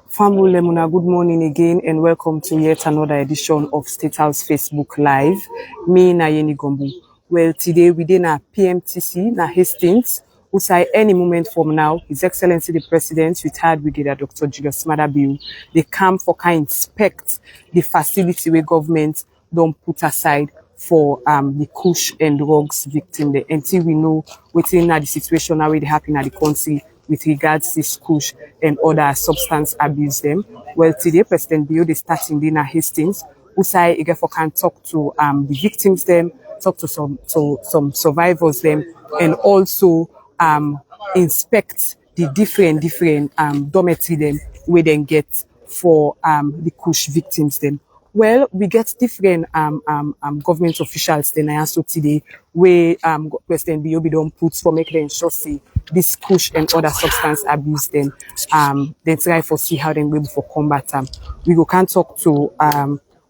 Family Lemuna, good morning again and welcome to yet another edition of State House Facebook Live. Me na Yeni Gombu. Well, today we did na PMTC na Hastings. Usai any moment from now, His Excellency the President, retired Brigadier Dr. Julius Madabiu, they come for can inspect the facility where government don't put aside for the Koosh and drugs victim there until we know within the situation now they happen at the country with regards to Koosh and other substance abuse them. Well, today President Bio they starting dinner Hastings. Usai Igefo can talk to the victims them, talk to some survivors them, and also inspect the different dormitory them we then get for the Koosh victims them. Well, we get different government officials then also today where President Biobi don't put for make them sure see this Koosh and other substance abuse then try for see how they will for combat them. We go can talk to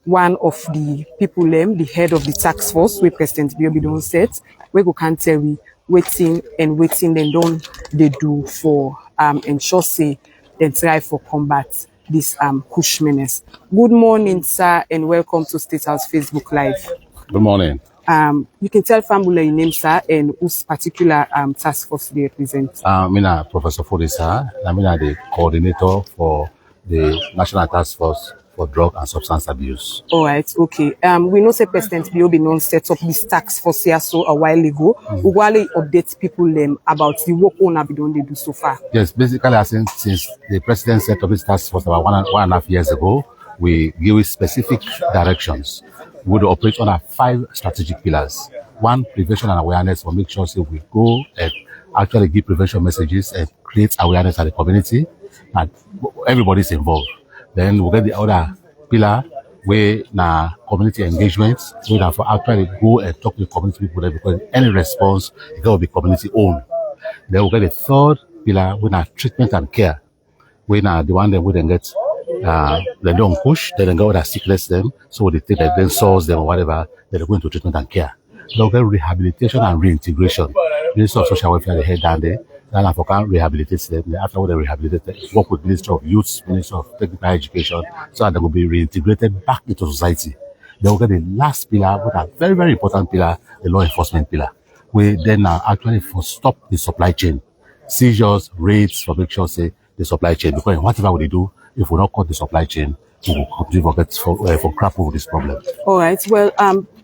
one of the people the head of the task force where President Biobi don't set, we go can tell we waiting then don't they do for ensure say then try for combat this Koosh menace. Good morning, sir, and welcome to State House Facebook Live. Good morning. You can tell family your name, sir, and whose particular task force they represent. I'm Professor Fodisa. I'm the coordinator for the National Task Force for Drug and Substance Abuse. All right, okay. We know say President Biobi non set up this task force here so a while ago. We want to update people about the work on they don't do so far. Yes, basically, I think since the president set up this task force about one and a half years ago, we give it specific directions. We would operate on 5 strategic pillars. 1, prevention and awareness, for make sure so we go and actually give prevention messages and create awareness at the community, and everybody's involved. Then we'll get the other pillar where now community engagement, we have to actually go and talk to the community people there because any response it will be community owned. Then we'll get the third pillar where now treatment and care. Where now the one that we then get they don't push, they then go that sickness them, so they take that then source them or whatever, then they go into treatment and care. They'll get rehabilitation and reintegration. Minister of Social Welfare they head down there. Then I can rehabilitate them. After they rehabilitate them, work with Minister of Youth, Minister of Technical Education, so that they will be reintegrated back into society. They will get the last pillar, which is a very, very important pillar, the law enforcement pillar. We then actually stop the supply chain. Seizures, raids, for make sure say the supply chain. Because whatever we do, if we don't cut the supply chain, we will continue for grapple with this problem. All right. Well,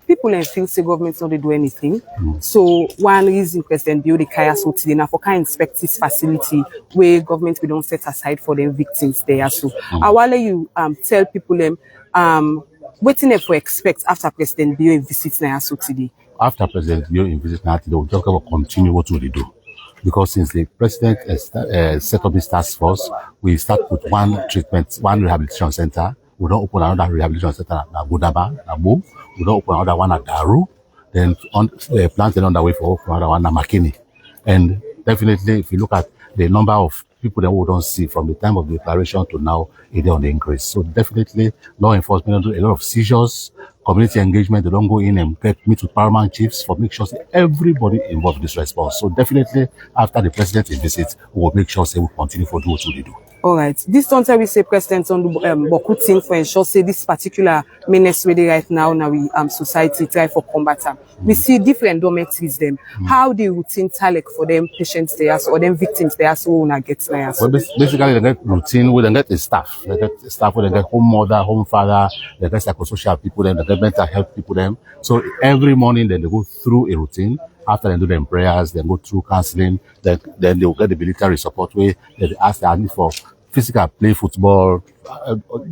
people and feel say government not do anything. So one reason President Bio the Kaya so today now for can inspect this facility where government we don't set aside for them victims there. So I want you tell people waiting if we expect after President Bio visits now so today. After President Bio visits now, they will just continue what we do. Because since the president set up this task force, we start with one rehabilitation center. We don't open another rehabilitation center at Budaba, Nabu. We don't open another one at Daru. Then plans another way for open another one at Makini. And definitely, if you look at the number of people that we don't see from the time of the declaration to now, it is on the increase. So definitely, law enforcement do a lot of seizures, community engagement. They don't go in and meet with paramount chiefs for make sure that everybody involved in this response. So definitely, after the president visits, we will make sure that we continue for do what we do. All right. This don't we say president on the Boku thing for ensure say this particular menace where they right now we society try for combat them. We see different dormitories them. How the routine talek for them patients there or them victims there so when get there. Well, basically they get routine we then get the staff. They get staff where they get home mother, home father, they get psychosocial people them, they get mental health people them. So every morning then they go through a routine. After they do them prayers, then go through counseling, then they will get the military support where they ask their need for physical play football,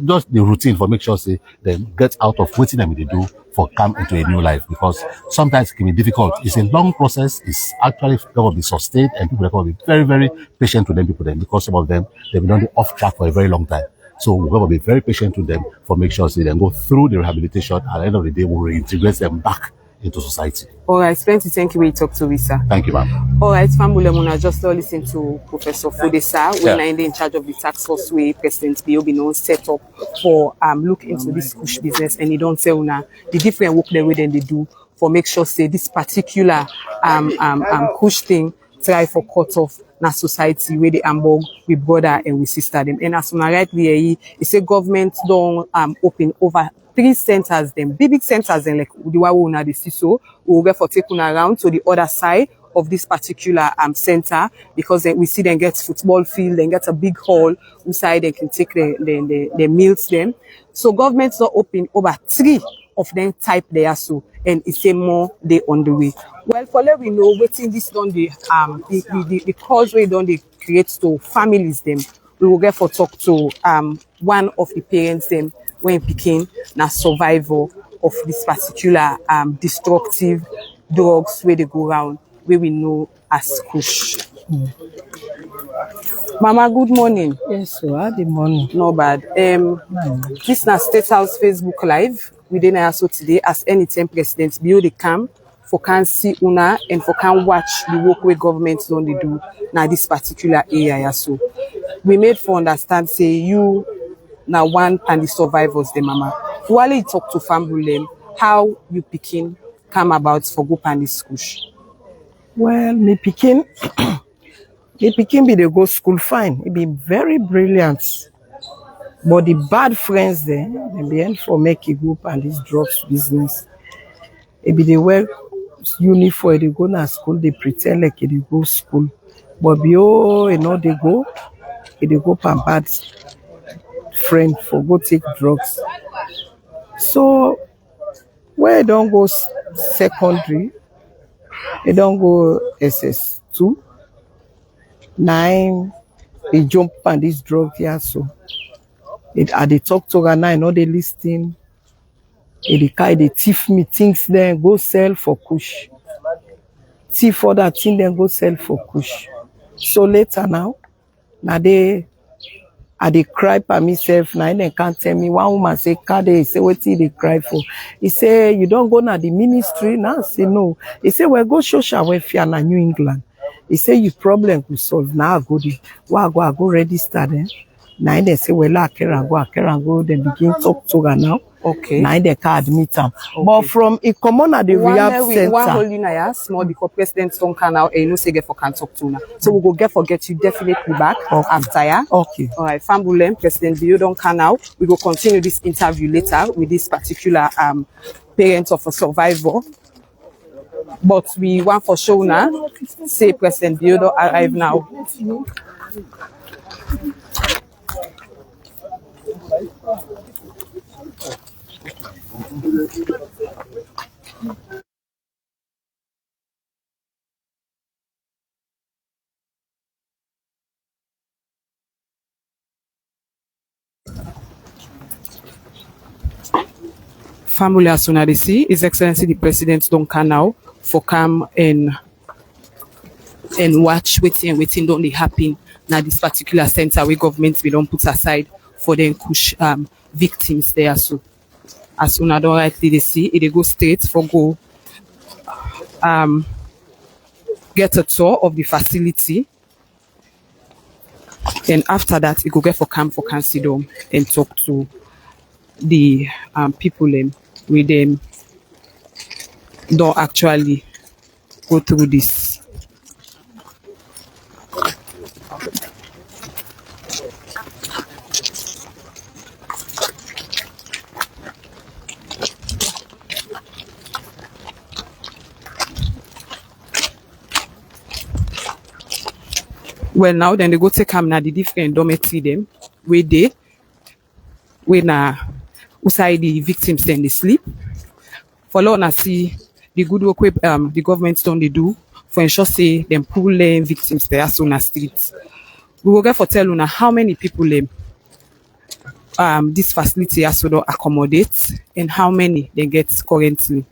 just the routine for make sure say they get out of waiting them they do for come into a new life because sometimes it can be difficult. It's a long process. It's actually going to be sustained and people are going to be very, very patient with them people then because some of them they've been on the off track for a very long time. So we're going to be very patient with them for make sure say they go through the rehabilitation and at the end of the day we'll reintegrate them back into society. All right, thank you. We talk to Risa. Thank you, ma'am. All right, family, Muna just listen to Professor Fodisa. We're in charge of the task force where President Biobi set up for look into this Koosh business, and he don't say the different work the way then they do for make sure say this particular Koosh thing try for cut off na society where they ambog with brother and with sister them. And as una rightly hear, it say government don't open over 3 centers them, big centers and like the one we una dey see so, we will get for taking around to the other side of this particular center because we see them get football field, then get a big hall inside they can take the meals them. So government's not open over 3 of them type there so and it's say more they on the way. Well, for let we know waiting this done the cause we done they create to families them. We will get for talk to one of the parents them when picking na survival of this particular destructive drugs where they go around where we know as Koosh. Mama, good morning. Yes, so the morning. No bad. This na State House Facebook Live. We didn't also today as anytime president build the camp for can see una and for can watch the work where government don't they do now this particular area. So we made for understand say you now one and the survivors the mama. While you talk to family how you picking come about for go pan this Koosh. Well, me picking be they go school fine. It be very brilliant. But the bad friends there, they be end for make a group and this drugs business. It be they wear uniform, they go to school, they pretend like they go school. But they go pan bad friend for go take drugs. So where they don't go secondary, they don't go SS2, 9, they jump on this drug here. So they talk to her now, I know they listen. They thief me things then go sell for Koosh. Thief other thing then go sell for Koosh. So later now I dey cry by myself now they can't tell me. One woman say, Kade, say what they cry for. He say, you don't go na the ministry now? I say no. He say, well go social welfare na New England. He say your problem could solve. Now I go there. I go register then. Now they say, well I can go, then begin talk to her now. Okay. Now they can admit them. Okay. But from a common at the rehab center. One holding na small because president don't can now and you know say get for can talk to now. So we go get you definitely back after ya. Okay. All right, Fambulem, President Bio don't can now. We will continue this interview later with this particular parent of a survivor. But we want for sure now say President Bio don't arrive now. Family as soon as they see His Excellency the President don't can now for come and watch waiting don't they happen now this particular center where government we don't put aside for them Koosh victims there. So as soon as don't rightly they see it they go straight for go get a tour of the facility. And after that, it go get for camp for consider and talk to the people with them don't actually go through this. Well, now then they go take them na the different dormitory them where na outside the victims then they sleep. For long na see the good work the government don't they do for ensure say them pull victims there so na streets. We will get for tell una how many people this facility has to accommodate and how many they get currently.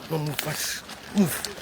No, move fast. Move.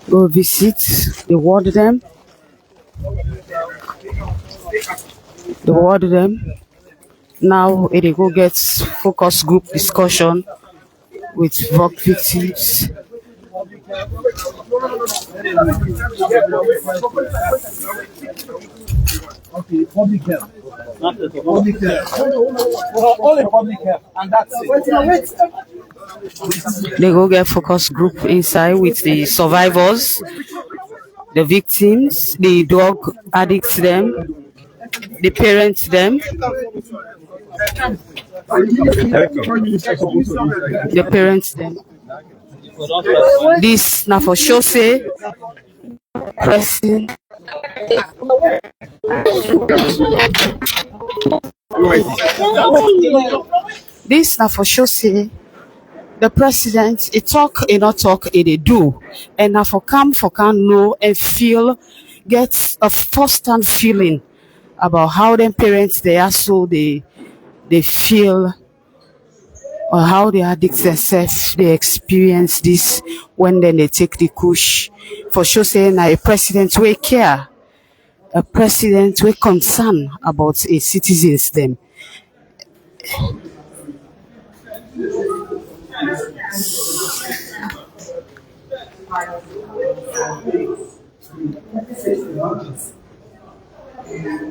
Go visit the ward them, the ward them. Now it go get focus group discussion with VOC victims. Okay, public health. Public health. Only public health, and that's it. They go get focus group inside with the survivors, the victims, the drug addicts them, the parents them, the parents them. This now for sure say pressing. This now for sure say the president he talk he not talk he dey do, and now for can know and feel, get a first hand feeling about how them parents they are, so they feel, or how the addicts themselves they experience this when then they take the Koosh. For sure saying a president we care, a president we concern about a citizens them.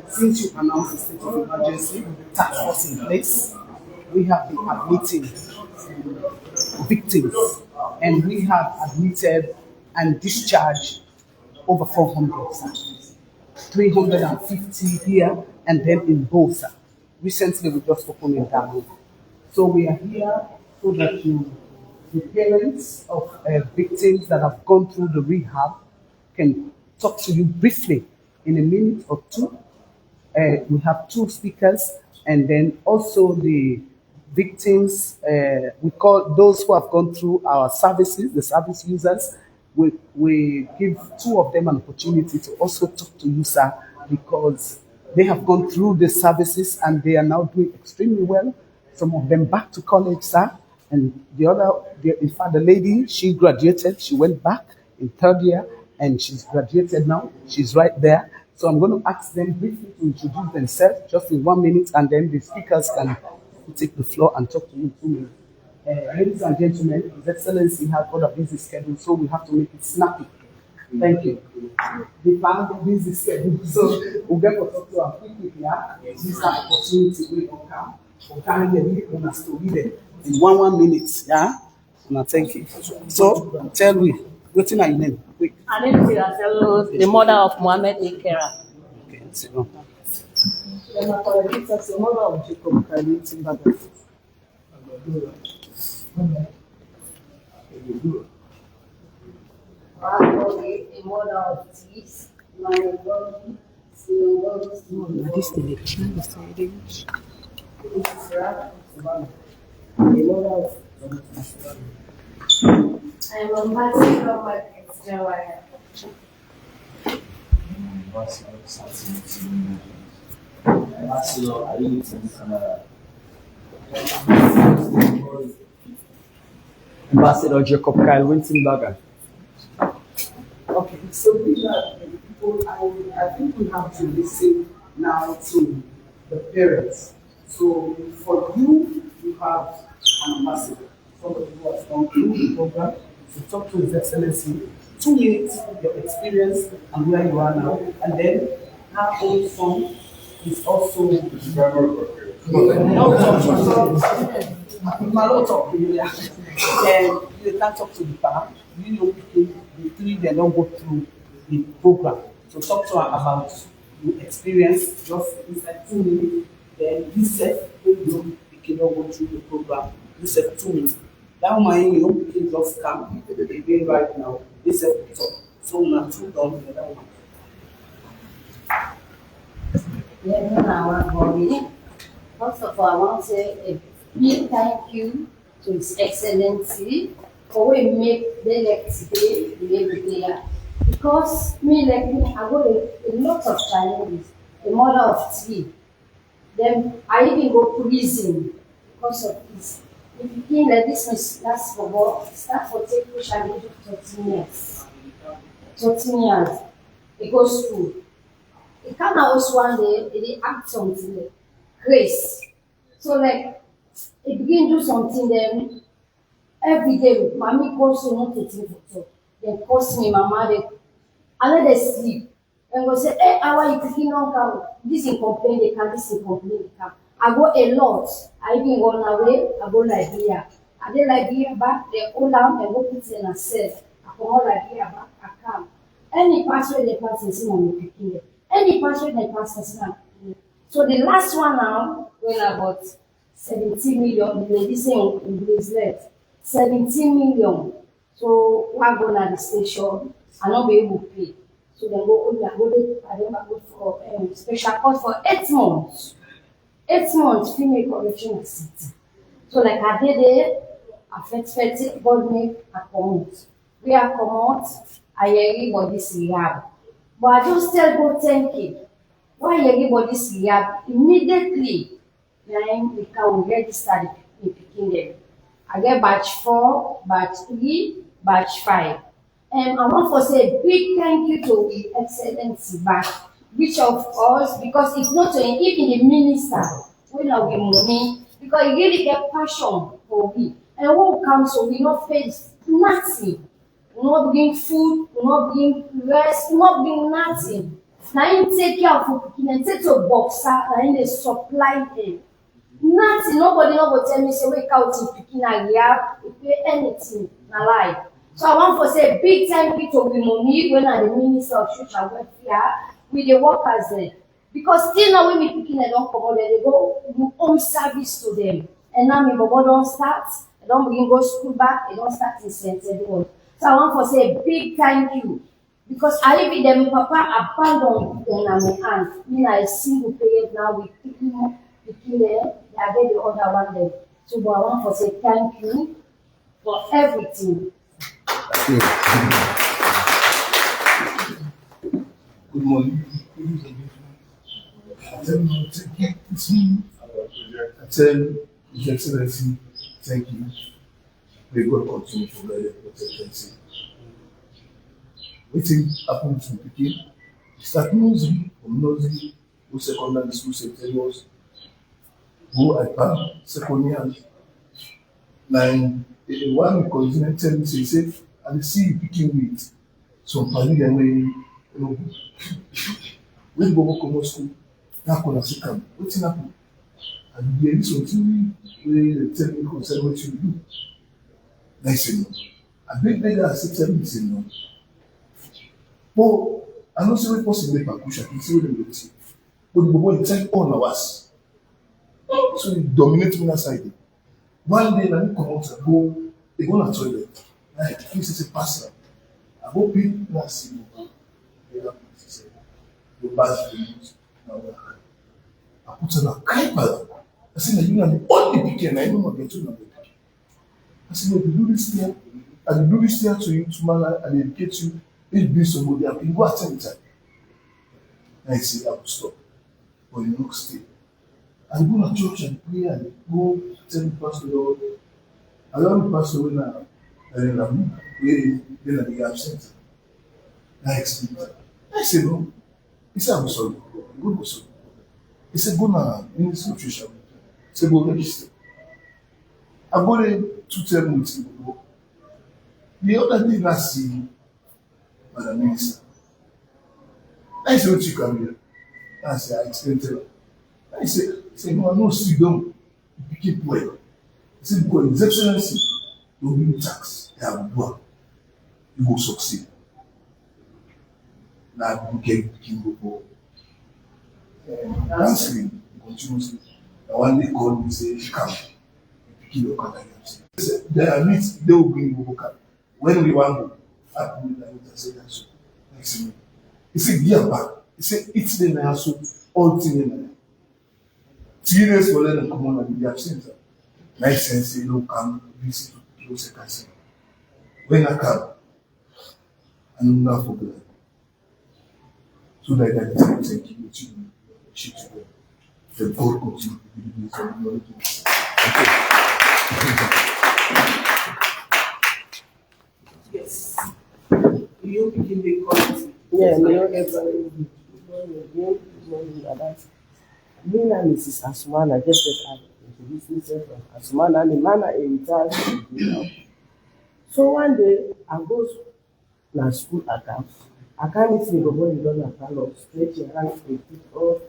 Since you announced the state of emergency, task force in place, we have been admitting victims, and we have admitted and discharged over 400, sir. 350 here and then in Bosa. Recently, we just opened in Ghana. So we are here so that the parents of victims that have gone through the rehab can talk to you briefly in a minute or two. We have two speakers, and then also the victims, we call those who have gone through our services, the service users. We give two of them an opportunity to also talk to you, sir, because they have gone through the services and they are now doing extremely well. Some of them back to college, sir, and in fact, the lady, she graduated, she went back in third year, and she's graduated now. She's right there. So I'm going to ask them briefly to introduce themselves just in 1 minute, and then the speakers can take the floor and talk to you in 2 minutes. Ladies and gentlemen, His Excellency has got a busy schedule, so we have to make it snappy. Thank you. The plan the busy schedule, so we'll get to talk to her quickly here. This is an opportunity we don't come. We'll carry the story there in 1 minute. Yeah? And thank you. So tell me, what's your name? Quick. My name is Iratello, the mother of Mohammed Ikera. Okay, sit down. The mother of Jacob Kalin. The mother of Tis, my body, This television is already. I'm ambassador of my extra wire. Ambassador Jacob Kyle Wintenberger. Okay, so these are the people. I think we have to listen now to the parents. So for you, you have an ambassador, somebody who has gone through the program to talk to His Excellency. 2 minutes, your experience and where you are now, and then her own son is also. Then you can talk to the parent. You know, the three they don't go through the program. So talk to her about your experience just inside 2 minutes. Then you said you know you cannot go through the program. You said 2 minutes. That woman you know you can just come again right now. They said talk. So now two down the other one. First of all, I want to say a big thank you to His Excellency for we make the next day every day. Because me I got a lot of challenges. The mother of three. Then I even go prison because of this. If you think that this is last for what, start for take Koosh and do 13 years. 13 years. It goes school. It come out one day, it act something, grace. So like, it begin do something then, every day, mommy calls you not taking photo. Then calls me, mama, and let them sleep. And go say, hey, how are you taking on come? This in complain, they can, this in complain, they can. I go a lot. I even run away, I go Liberia. I dey Liberia back, they hold down and go put in a cell. I come out Liberia back, I come. Any password they pass in sin I'm picking them. Any password they pass in sin I'm picking them. So the last one now, when I got 17 million, the lady saying in bracelet, 17 million. So I go to the station, I not be able to pay. So they go, I go for special court for 8 months. 8 months, female correctional city. So like I did it, I fed God make a comment. We are come out, I hear everybody's rehab. But I just tell God thank you. Why everybody's rehab? Immediately, then we can register the picking them. I get batch 4, batch 3, batch 5. And I want to say a big thank you to the Excellency back, which of us, because it's not even the minister, we know we money, because he really get passion for we. And what comes so we not face nothing. We not bring food, we not bring rest, we not bring nothing. Now him take care of pikin and take to boxer, now him dey supply them. Nothing, nobody no go tell me say wake out in pikin and yeah, we pay anything na lie. So I want to say big thank you to the mommy when I the minister of social welfare with the workers there. Because still now when me pikin they don't come out, they go do home service to them. And now me bobo don't start, they don't begin go school back, they don't start in St. Edward. So I want to say big thank you. Because I live with them, Papa abandoned them in my hand. Me na a single parent now with pikin there, they are the other one there. So but I want to say thank you for everything. Good morning. I tell His Excellency, thank you. May God continue to guide and protect you. Waiting happened to begin. Start nursery, from nursery, go secondary school, St. Edwards, go IPA, second year. Now, one continent tell me, say, I see you picking with some family them way, you know, when go come to school, now come and come. What's happening? And there is something where they tell me concern what you do. I say no. I beg I say tell me say no. But I don't see what possible make Koosh. I can see what they will see. But the boy take all of us. So he dominate me aside. One day when I come out, I go, they go to the toilet. Like this is a pastor. I go pick na see you. They have to say, go back to the news. I put on a kind I said, you are the only pikin, I know get to know. I said, if you do this here, and you do this here to you tomorrow, and educate you, it be somebody, I can go at any time. And I say, I will stop. But you don't stay. I go to church and pray and go tell the pastor, Lord, I love the pastor when I'm then I be absent. I explain that. I say, no. He said, I'm sorry. Go sorry. He said, go now, Ministry of Nutrition. Say go register. I go there 2 weeks ago. The other day I see Madam Minister. I say what you come here. I say I explain to her. I say no, I know sit down. You keep well. I say because His Excellency, you will be tax. You have work. You will succeed. Now you can go. Answering continuously. And one day called me say, come, pick your car. There are needs, they will bring you car. When we want to, I put it down and say that so. Next minute. He said, yeah, back. He said, it's the now so all thing in there. 3 days for them come on and be absent. Nice sense, you know, come visit to close a castle. When I come, I'm not forget. So that I can thank you with you. The God continue to be with us. Yes. You begin the comment. Yeah, Leone. Good morning, Madam. Me na Mrs. Asumana, just as I introduced myself as Asumana, the man I retired. So one day, I go to school account. I can't see the boy in the parlor, stretch your hands and pick off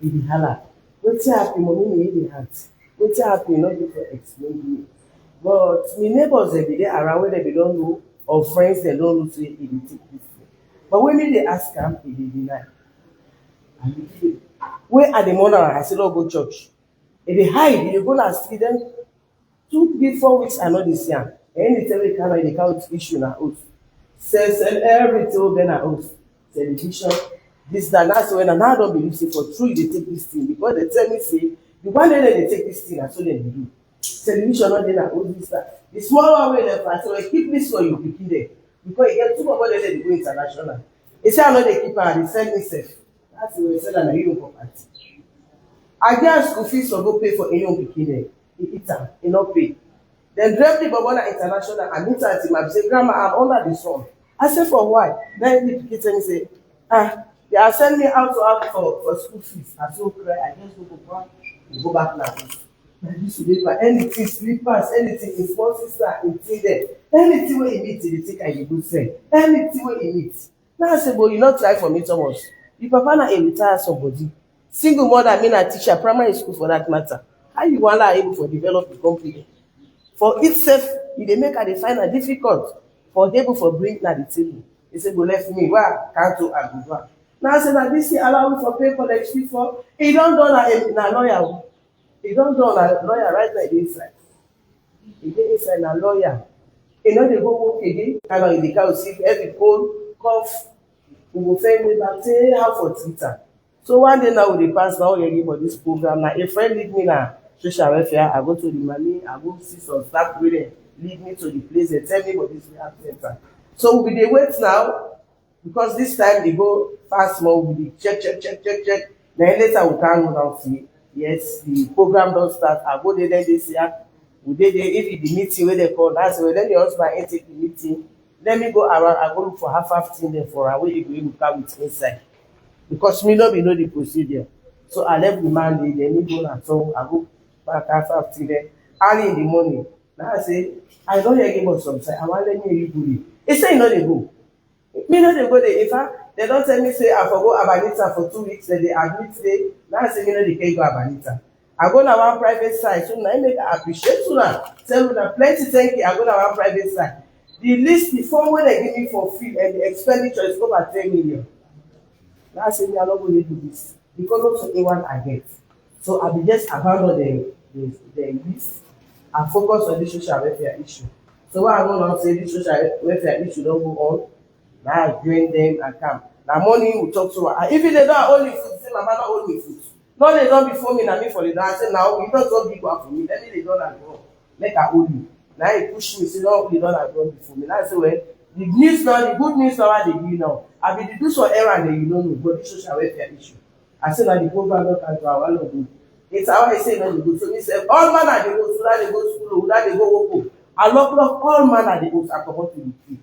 the hala. What's happening? Mommy, in the heart. What's happening? Not to explain to me. But my neighbors, they be there around where they don't know, or friends, they don't know, so they take this thing. But when they ask him, he deny. Where are the mother? I said, oh, go church. If they hide, you go and see them 2, 3, 4 weeks, I know this year. Anytime they come, they can't issue na oath. Sell everything, then an oath. Television, this, that's when I now don't believe say for true they take this thing. Because they tell me, say, the one day they take this thing, and so they do. Television, not then an oath, this, that. The small one way left, I say, keep this for you, pick there. Because you get 2 more days, they go international. They say, I know they keep her, they send me safe. That's the way they said that I don't property. I get school fees for go pay for any pikin there. He eat am, he no pay. Then drive the Babona International and meet her at him. I say, Grandma, I'm under the sun. I say, for why? Then the pikin tell me say, they are sending me out to ask for school fees. I so cry, I just go back now. I used to live by anything, slippers, anything, in small sister, anything there. Anything where you meet, they take and you go sell. Anything where you meet. Now I say, but you not try for me, Thomas. The papa na a retire somebody. Single mother, mean a teacher, primary school for that matter. How you want to able to develop the company? For itself, e dey make her dey find am difficult for able for bring na the table. He say go left me, why can't do and go back. Now say na this thing allow me for pay collect fee for. He don done na lawyer o. He don done na lawyer right now, e dey inside. E dey inside na lawyer. E no dey go work again. Kind of in the car see every cold cough. We go find way back say how for Twitter. So one day now we dey pass now already for this program. Na a friend lead me na social welfare. I go to the money, I go see some staff wey dem lead me to the place. They tell me what this rehab center. So we dey wait now because this time they go fast more. We dey check. Then later we can go down see yes the program don start. I go there then they say we dey there if e the meeting wey dem call that's well then the husband enter take the meeting. Let me go around. I go look for half thing there for her wey e go able carry with inside because me no be know the procedure. So I left the man there. Then me go na so I go back half thing there. Early in the morning. Now I say I don hear about some say I wan let me you go there. He say e no dey go. Me no dey go there. In fact, they don tell me say I for go Abanita for 2 weeks. Then they admit say now I say me no dey carry go Abanita. I go na one private side. So na make I appreciate una. Tell una plenty thank you. I go na one private side. The list, the form wey they give me for fee and the expenditure is over 10 million. Now I say me I no go dey do this because not to anyone I get. So I be just abandon the list and focus on this social welfare issue. So what I know now say this social welfare issue don't go on. Now I join them and come. Now morning we talk to her. And even they don't hold me food, say mama don't hold me food. No, they don't before me, now me for the dance. Say now you don't talk big one for me. Let me they don't and go. Make I hold you. Now he push me, say no, you don't and go before me. Now I say well, the news now, the good news now they give now. I be the do some errand that you don't know, but this social welfare issue. I say now the program don't come to our one of them. It's how I say no dey go. So me say all manner dey go, so that they go school, that they go work. I lock all manner dey go. I comot to the field.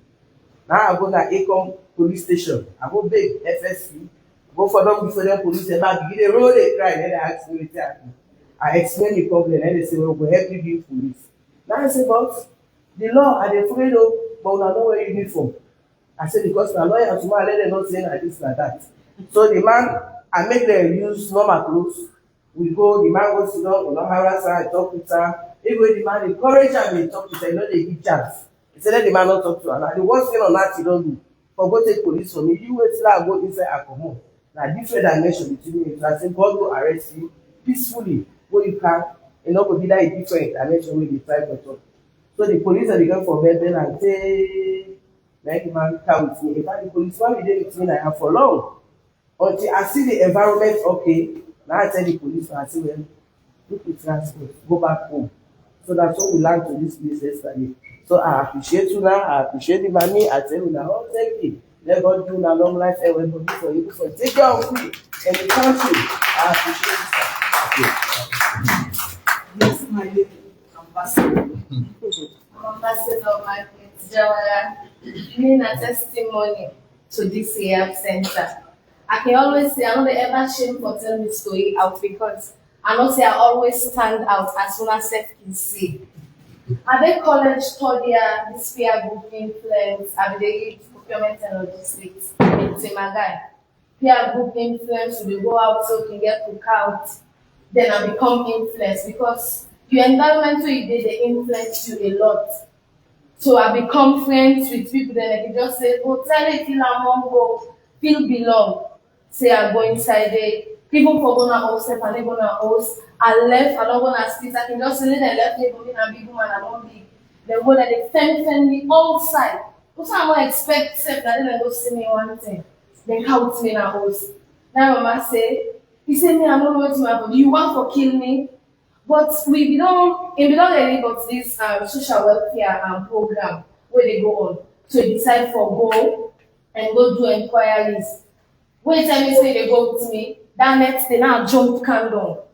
Now I go na Acom police station. I go beg FSC. Go for them before them police. They now begin dey roll dey cry. Then they ask me wetin happen. I explain the problem. Then they say well, we go help you build police. Now I say but the law I dey afraid o, but una no wear uniform. I say because na lawyer tomorrow let them know say na this na that. So the man I make them use normal clothes. We go, the man goes to know, we don't harass her, I talk with her. Even the man encourage her, we talk with her, you know they give chance. He said let the man not talk to her. Now the worst thing on that you don't do. For go take police from me, you wait till I go inside and come home. Now different dimension between me. So I say God go arrest you peacefully where you can, you know, go be that a different dimension where you try to talk. So the police are going for bed and say, like the man come with me. In fact, the police one be there with me now for long. Until I see the environment okay. Now I tell the police, I say, well, look with transport, go back home. So that's what we learned to this place yesterday. So I appreciate you now, I appreciate the money, I tell you now, oh, thank you. Let God do now long life and well for you for take care of me and the country. I appreciate you. Yes, my lady ambassador. Ambassador Margaret Jawara, giving a testimony to this rehab center. I can always say I don't ever shame for telling this story out because I know say I always stand out as soon as self can see. I did college study this peer group influence. I did procurement and logistics. It's my guy. Peer group influence, we go out so we can get cook out. Then I become influence because your environment where you did they influence you a lot. So I become friends with people then I can just say, oh tell it feel I'm go, feel belong. Say I go inside there. People for gonna host and they gonna host. I left, I don't gonna sit. I can just say they left me going and big woman, I don't big. They go that they fend me outside. Also I'm not expect that they go see me one thing. Then count me in a house. Now mama say, he said me I don't know what to happen. You want to kill me? But we don't really got this social welfare program where they go on. So they decide for go and go do inquiries. Wait time me say they go with me, that next day now jump candle.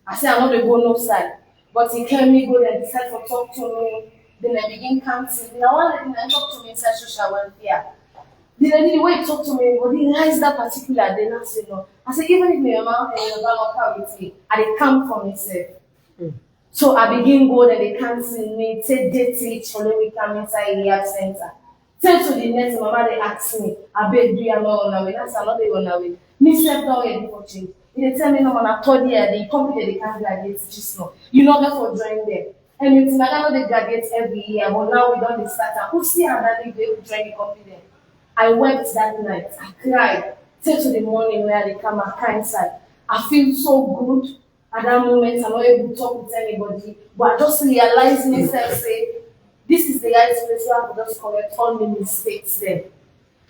I say I know they go no side. But he came me go there, decide for talk to me. Then I begin counting. Now one lady I talk to me inside social welfare. The lady the way he talk to me, but he realized that particular day not say no. I say even if my mama and your grandma come with me, I dey come for myself. So I begin go there, they cancel me, take date each for when we come inside the rehab center. Tell to the next mama they ask me, I beg do you not on away. That's another one away. Me self not ready for change. They tell me no man a third year, the company they can't graduate just now. You know that for join them. And it's like I know they graduate every year, but now we don't start. Who see another day they join the company? I wept that night. I cried. Till to the morning where they come and cry inside. I feel so good at that moment. I'm not able to talk with anybody, but I just realized myself say, this is the right place where I could just correct all my mistakes there.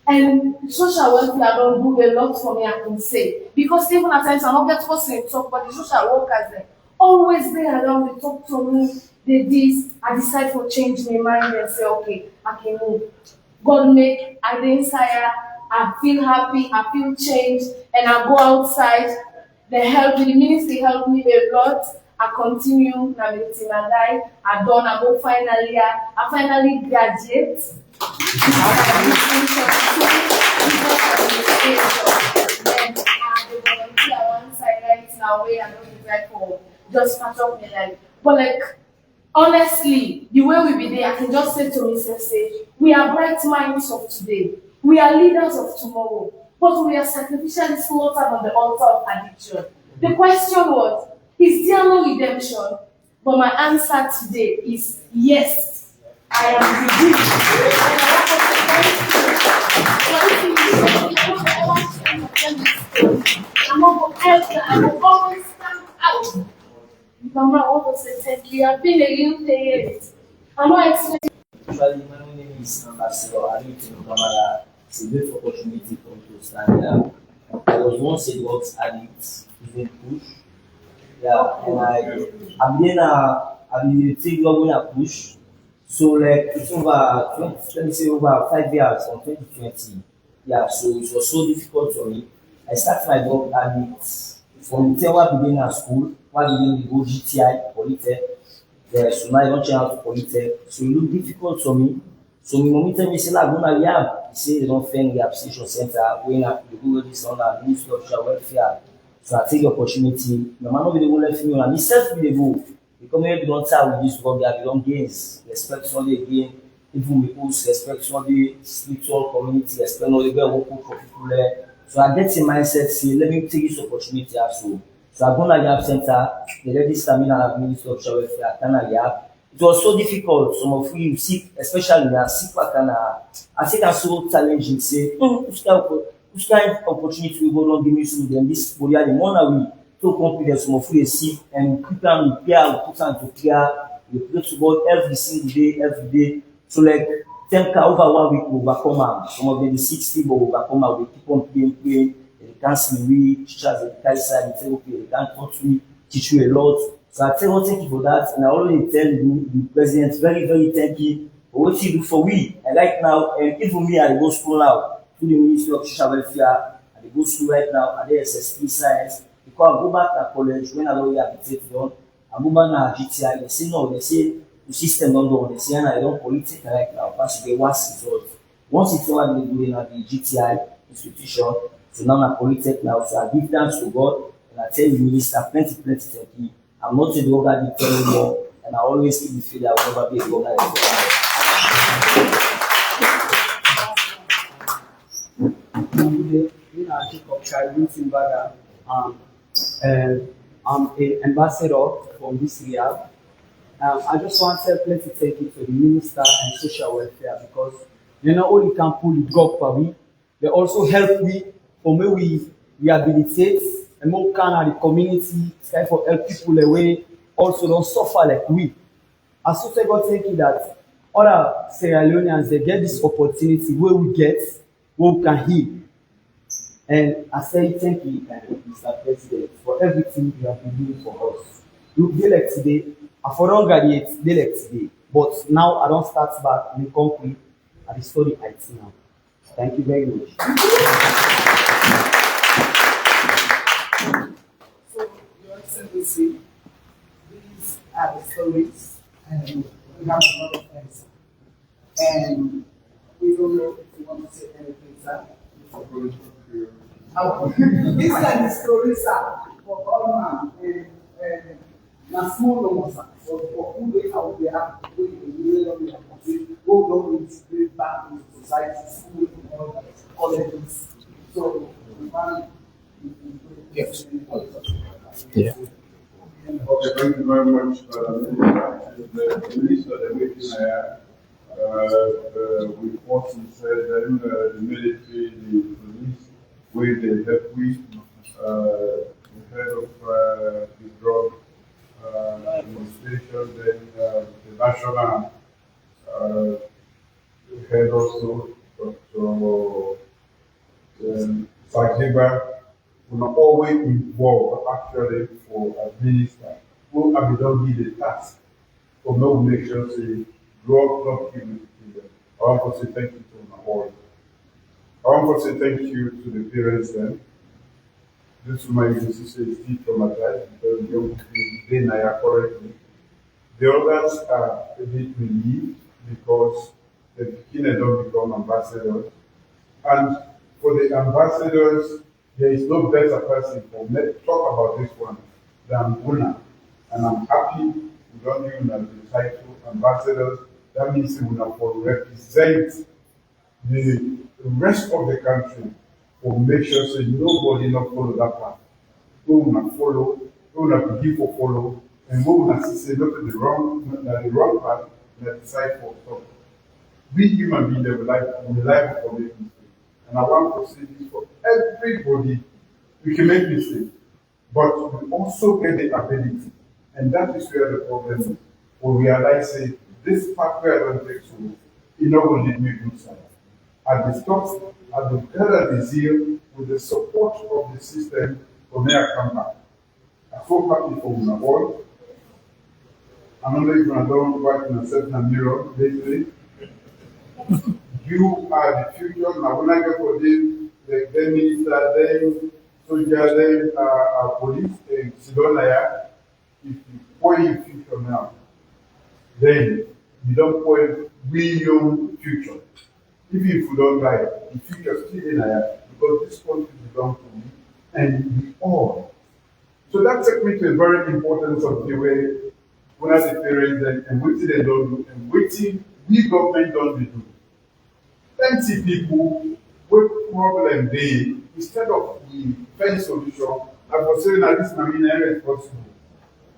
And social welfare don't do a lot for me, I can say. Because even at times I'm not get person to talk, but the social workers there always there around, they talk to me, they this, I decide to change my mind and say, okay, I can move. God make I dey inside, I feel happy, I feel changed, and I go outside. They help me, the ministry helped me a lot. I continue, na medicine I die, I done, I go finally, I finally graduate. And I dey volunteer one side right now where I don't decide for just catch up my life. But like honestly, the way we be there, I can just say to myself, say, we are bright minds of today. We are leaders of tomorrow. But we are sacrificially slaughtered on the altar of addiction. The question was, is there no redemption? But my answer today is yes. I am redeemed. I'm not going to I will always stand out. Mama, I want to say thank you. I've been a youth parent. I'm not expecting. Actually, my name is Ambassador. I live in Kamala. It's a great opportunity for me to stand there. I was once a drugs addict, even Koosh. Yeah, and I've been taking up when I push. So like it's over 20, let me say over 5 years from 2020. Yeah, so it was so difficult for me. I started my drug addict from the time I began at school, while I began to go GTI, Polytech. Yeah, so now I don't change out to Polytech. So it looked difficult for me. So my mommy tell me, say, like, go to rehab. He say, they don't find rehabilitation center, going up, they go this on the Ministry of Social Welfare. So I take the opportunity. My man no be the one left me on. And myself be the go. Because maybe don't tell with this work, there be don't gains. Respect somebody again. Even me post respect somebody, spiritual community, respect no the work for people there. So I get in mindset, say, let me take this opportunity also. So I go to the rehab center, they let this stamina Ministry of Social Welfare, I can rehab. It was so difficult. Some of you sick, especially when I sick back and I think I'm so challenging. Say, which kind of opportunity we go on give me through them this Korea the more we so confident some of you sick and quick and repair and put on to clear. We pray to God every single day, every day. So like 10 over 1 week we overcome am. Some of them the 60 but we overcome am. We keep on praying. They can't see me, teachers they carry side, they say okay, they can't touch me, teach you a lot. So I tell God thank you for that, and I always tell the president very, very thank you for what you do for we. And right now, and even me, I go school now to the Ministry of Social Welfare. I go school right now at the SS3 Science. Because I go back to college when I don't rehabilitate done. I go back to GTI. They say no, they say the system don't go. They say I don't politics right now. But they once it's all. Once it's all, they do in the GTI institution. So now I'm politics now. So I give thanks to God and I tell the minister plenty thank you. I'm not a drug addict anymore, and I always keep the feel that I will never be a drug addict. Good day, I'm Jacob Child Baga. I'm an ambassador from this rehab. I just want to say plenty thank you to the minister and social welfare because they not only can pull the drug for we, they also help we for me we rehabilitate and more kind of the community, try for help people away, also don't suffer like we. I so say God thank you that other Sierra Leoneans they get this opportunity where we get, where we can heal. And I say thank you, Mr. President, for everything you have been doing for us. You dey like today, I for don't graduate, dey like today. But now I don't start back in the country, I dey study IT now. Thank you very much. So, Your Excellency, these are the stories, and we have a lot of friends. And we don't know if you want to say anything, sir. These are the stories, sir, for all man and na small numbers, sir. For who they out there, who really don't be who don't integrate back into society, school, and all that, colleges. So, we want Yes. Yeah. Okay, thank you very much. The minister, the meeting we also said then the military, the police, with the deputy, the head of the drug administration, then the national head also, Dr. Sagiba, will always involved actually for administer who have done the task for no make sure say drug not kill them. I want to say thank you to my all. I want to say thank you to the parents then. This is my university is still traumatized because the young people they now correctly. The others are a bit relieved because the beginner don't become ambassadors. And for the ambassadors, there is no better person for me to talk about this one than Una. And I'm happy we don't even have the title ambassadors. That means we will for represent the rest of the country for make sure so nobody not follow that path. We will not follow, we will not begin for follow, and we will not say not the wrong path, and decide for stop. We human beings are reliable for making mistakes. And I want to say this for everybody. We can make mistakes, but we also get the ability. And that is where the problem is. We realize say, this pathway I don't take so it not will lead me good side. At the stop, at the gather the zeal with the support of the system for me I come back. I'm so happy for my all. I'm not even alone watching myself in a mirror lately. You are the future. Now, when I go for this, the minister, then soldier, then police, Sidonaya, if you point your future now, then you don't point your future. Even if you don't die, the future still in there because this country belongs to me and we all. So that takes me to a very important something where when I say parents and waiting they don't do and waiting we government don't do. Plenty people with problem they instead of the find solution, I was saying that this Nami na responsible.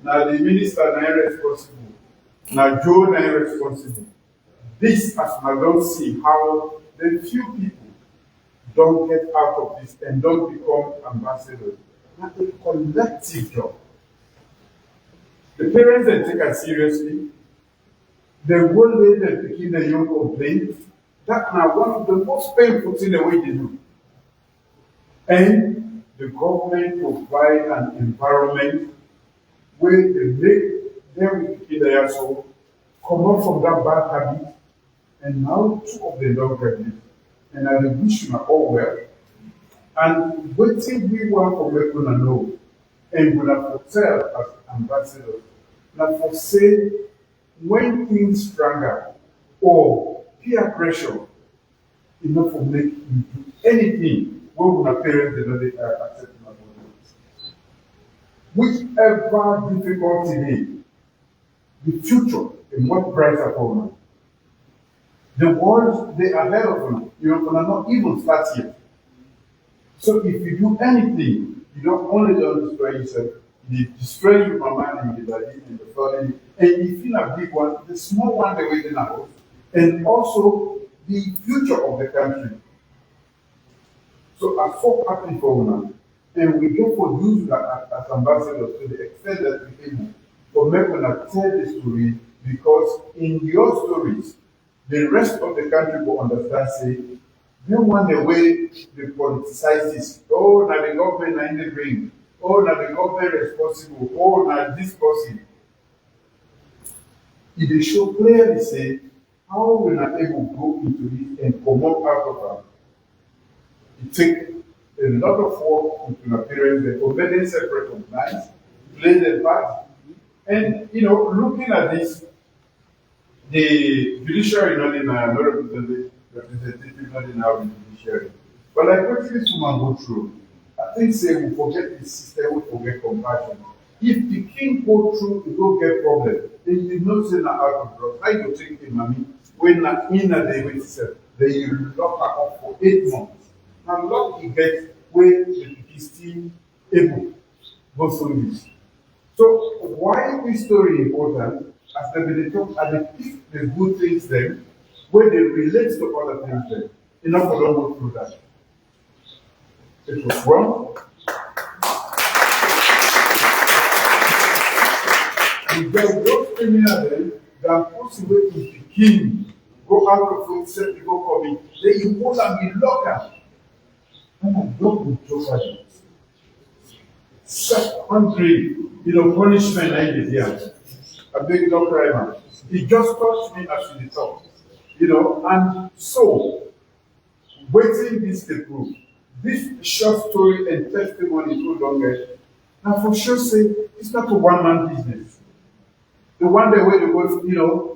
Now the minister na responsible. Now Joe na responsible. This as I don't see how the few people don't get out of this and don't become ambassadors. Now a collective job. The parents they take it seriously. They will let them begin the young complaint. That's now one of the most painful things the way they do. And the government provide an environment where they make them begin their soul, come out from that bad habit, and now two of them don't get it. And I wish you all well. And waiting we want for me to know, and we have to tell as ambassadors, that for say, when things stronger or peer pressure enough for make you do anything when our parents did not accept my body. Whichever difficulty may, the future is much brighter for us. The world they are ahead of us, you know, not even start yet. So if you do anything, you don't only don't destroy yourself, you destroy your mama and your daddy and the family, and you feel a big one, the small one they're waiting out, and also the future of the country. So I'm so happy for now. And we get for use that as ambassadors to the extent that we able for making us tell the story because in your stories, the rest of the country will understand, say, they want the way they politicize this. Oh, now the government are in the ring. Oh, now the government responsible. Oh, now this person. If they show clearly, say, how we are able to go into it and come up out of it. It takes a lot of work into appearance, the obedience recognize, play the part. And, you know, looking at this, the judiciary not in our representative not in our judiciary. But like what this woman go through, I think say we forget the system, we forget compassion. If the king go through, he don't get problem. Then you know say na out of drugs. How you think in mommy when na in a day with itself, then you lock her up for 8 months. Now lock he get where the pikin still able go through this. So why this story important? As they talk, as they pick the good things then, where they relate to other things then. Enough for them go through that. It was wrong. You get worse criminal then than possible to begin. Go out of food, set go for me. Then you hold and be locker. And I don't with joke. Secondary, punishment I did here. I beg you don't cry, man. He just touched me as he talked. And so, waiting this to prove. This short story and testimony so long. Now for sure say, it's not a one-man business. The one day where they go,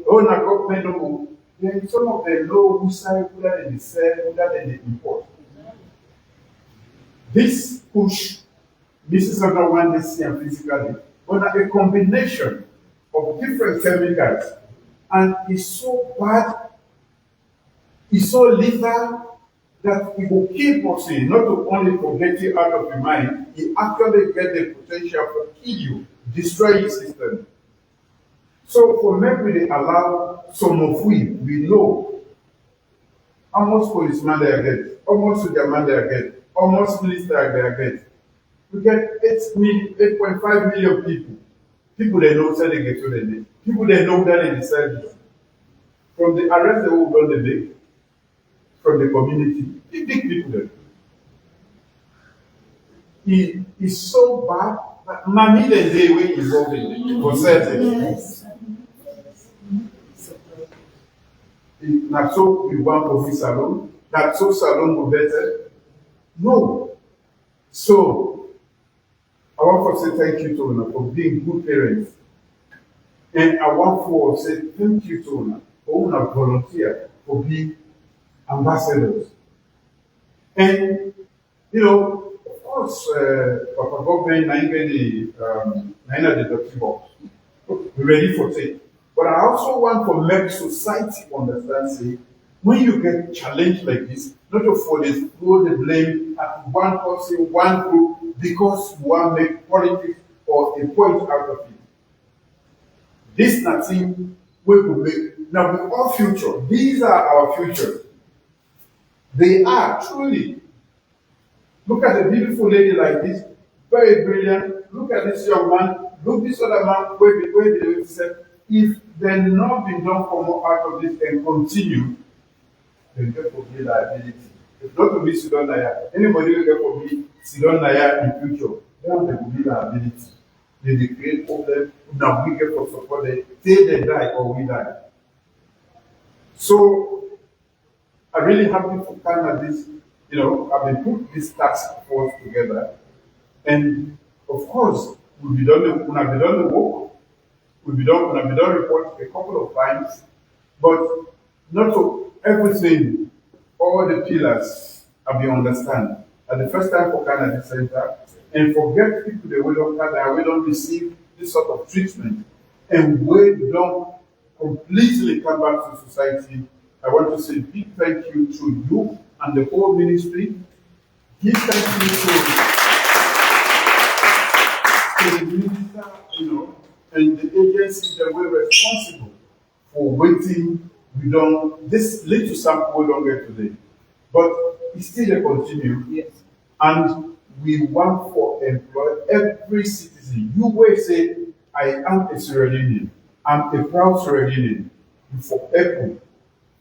oh, now government no more. Then some of them know who side, who that they sell, who that they import. This push, this is not one they see and physically, but a combination of different chemicals. And it's so bad, it's so lethal that it will kill person, not to only forget you out of your mind, it actually get the potential to kill you, destroy your system. So for maybe they allow some of we know almost policeman they get, almost soldier they get, almost minister they get. We get 8.5 million people. People they know say they get to the day. People they know that they decide. From the arrest they will run the day, from the community, the big people there. It is so bad that Mami the day we involved in it for certain. Yes. Not so we want for this salon, not so salon will better. No. So I want to say thank you to Una for being good parents. And I want to say thank you to Una for Una volunteer for being ambassadors. And of course, Papa government nine the dirty box. We're ready for it. But I also want to make society understand, say, when you get challenged like this, not to throw the blame at one person, one group, because you want to make politics or a point out of it. This nothing we will make. Now, with our future, these are our future. They are truly. Look at a beautiful lady like this, very brilliant. Look at this young man. Look this other man. Where they said, if they're not been done come out of this and continue, then get for me liability. If not to be Sidon Naya, anybody will get for me Sidon Naya in future, then there will be liability. Then they create problem. Now we get for support them till they die or we die. So I'm really happy to kind of this. I've been put this task force together, and of course, we'll be done the work. We'll be done report a couple of times, but not to everything, all the pillars have been understand. At the first time for Canada Center, and forget people that we don't receive this sort of treatment, and we don't completely come back to society. I want to say big thank you to you and the whole ministry. Give thank you to the minister, and the agencies that were responsible for waiting. We don't, this little sample we don't get today, but it's still a continue. Yes. And we want to employ every citizen. You will say, I am a Sierra Leonean. I'm a proud Sierra Leonean. For people,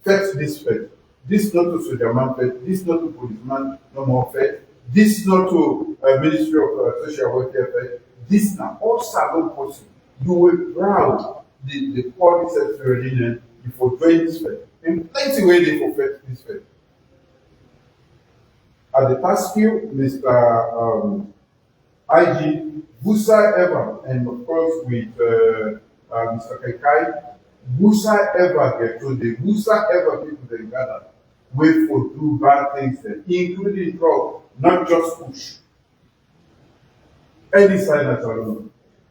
fetch this faith. This not to soldier man faith. This not to policeman no more faith. This not to Ministry of Social Welfare faith. This now all salon person. You will proud the police of Sierra Leone before doing this faith. And plenty way they forfeit this faith. At the past few, Mr. IG, Busa Ever, and of course with Mr. Kekai, Busa Ever get to the Busa Ever people they gather, wait for do bad things there, including drug, not just push. Any silence alone,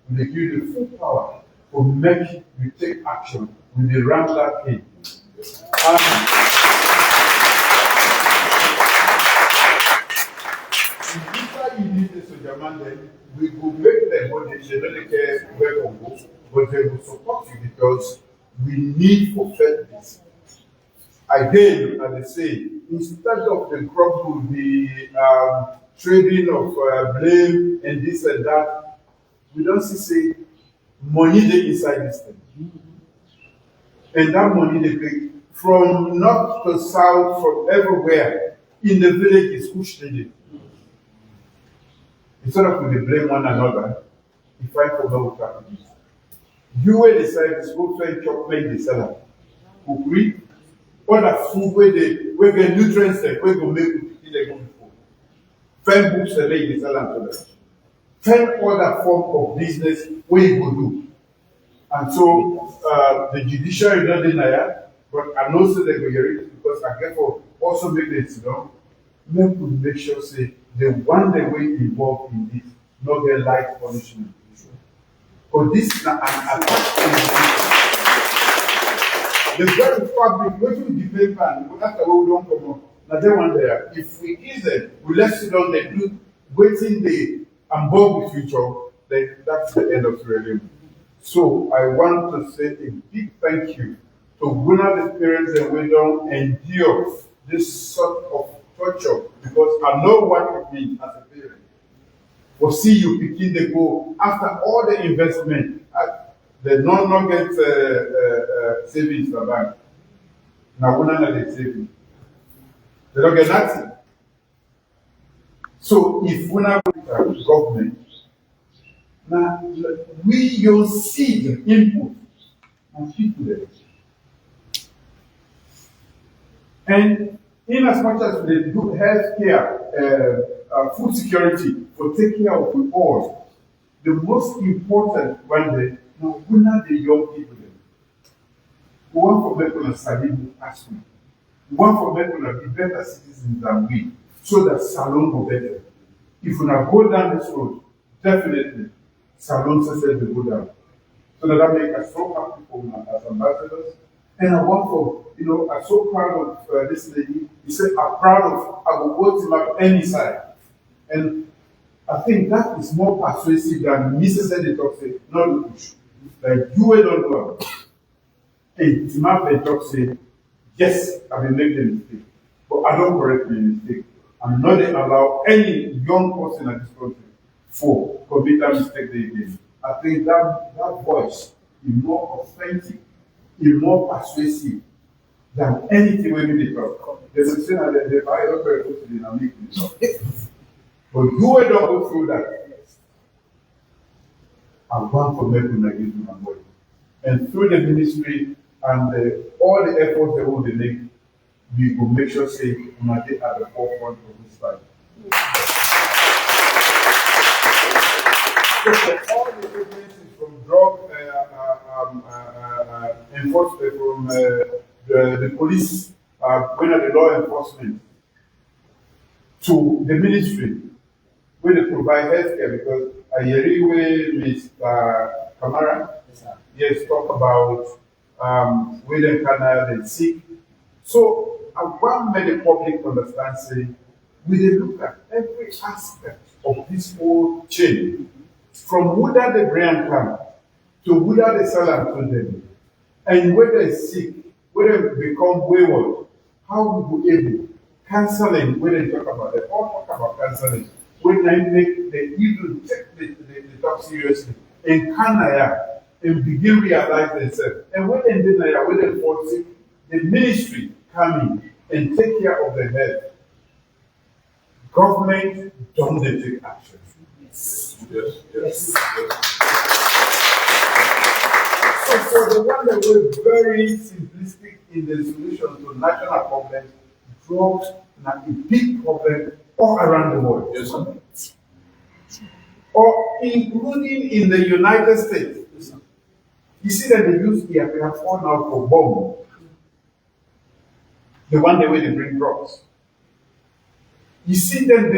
they give you the full power to make you take action with the ram that came. You need the soldier man, then we will make them, but they don't care where we go, but they will support you because we need for fairness. Again, as I say, instead of the grumble, the trading of blame and this and that, we don't say money they inside this thing. And that money they pay from north to south, from everywhere in the village is Koosh trading. Instead of we blame one another, we fight for no happiness. You will decide to go to chocolate the seller. Kukuri, all that food where get nutrients there, where go make it they go before. Find books that they the seller to them. Find other form of business where you go do. And so the judiciary is not denied, but I know say they go hear it because I get for also make this, make sure say the one they way involved in this not get light punishment. But this is an attack. The very fabric, what you debate ban, after we don't come up. Now they one there. If we easy, we let sit down they do waiting they and bob with each other, then that's the end of the review. So I want to say a big thank you to one of the parents that we don't endure this sort of torture because I know what it means as a parent. But see you begin to go after all the investment, they not get savings from bank. Now we not get savings. They don't get nothing. So if we not government, now we you see the input and people there. And in as much as they do health care, food security for taking care of the all, the most important one day, now we not the young people there. We want for people to study as we. We want for people to be better citizens than we, so that Salon will better. If we now go down this road, definitely Salon says they go down. So that makes us so happy for as ambassadors. And I want for, I'm so proud of this lady. He said, I'm proud of, I will vote him up any side. And I think that is more persuasive than Mrs. Edith talk say, not the push. Like, you will don't do it. And Timothy talk say, yes, I will make a mistake. But I don't correct my mistake. I'm not going to allow any young person in this country for commit that mistake they did. I think that voice is more authentic, is more persuasive than anything when they talk. There's a saying that the Bible very good to dynamic. But you will not go through that. I want to make them give you my voice. And through the ministry and all the efforts they will make, we will make sure say we are at the forefront of this fight. So for all the agencies from drug enforcement, from the police, when the law enforcement, to the ministry, where they provide healthcare, because Ayeriwe, Mr. Kamara, yes, talk about where they can sick. So I want the public to understand, say, we look at every aspect of this whole chain, from whether the brand come to whether the seller to them, and whether it's sick, whether it become wayward, how we be able counseling, when they talk about it, all talk about counseling, when they make the even take the talk seriously, and Canada and begin realize themselves. And when they deny, when they fall sick, the ministry come in and take care of the health. Government don't they take action. Yes. So for the one that was very simplistic in the solution to national problems, drugs are a big problem all around the world. Yes. Or including in the United States. Yes. You see that they use the all now for bomb. The one way they bring drugs. You see that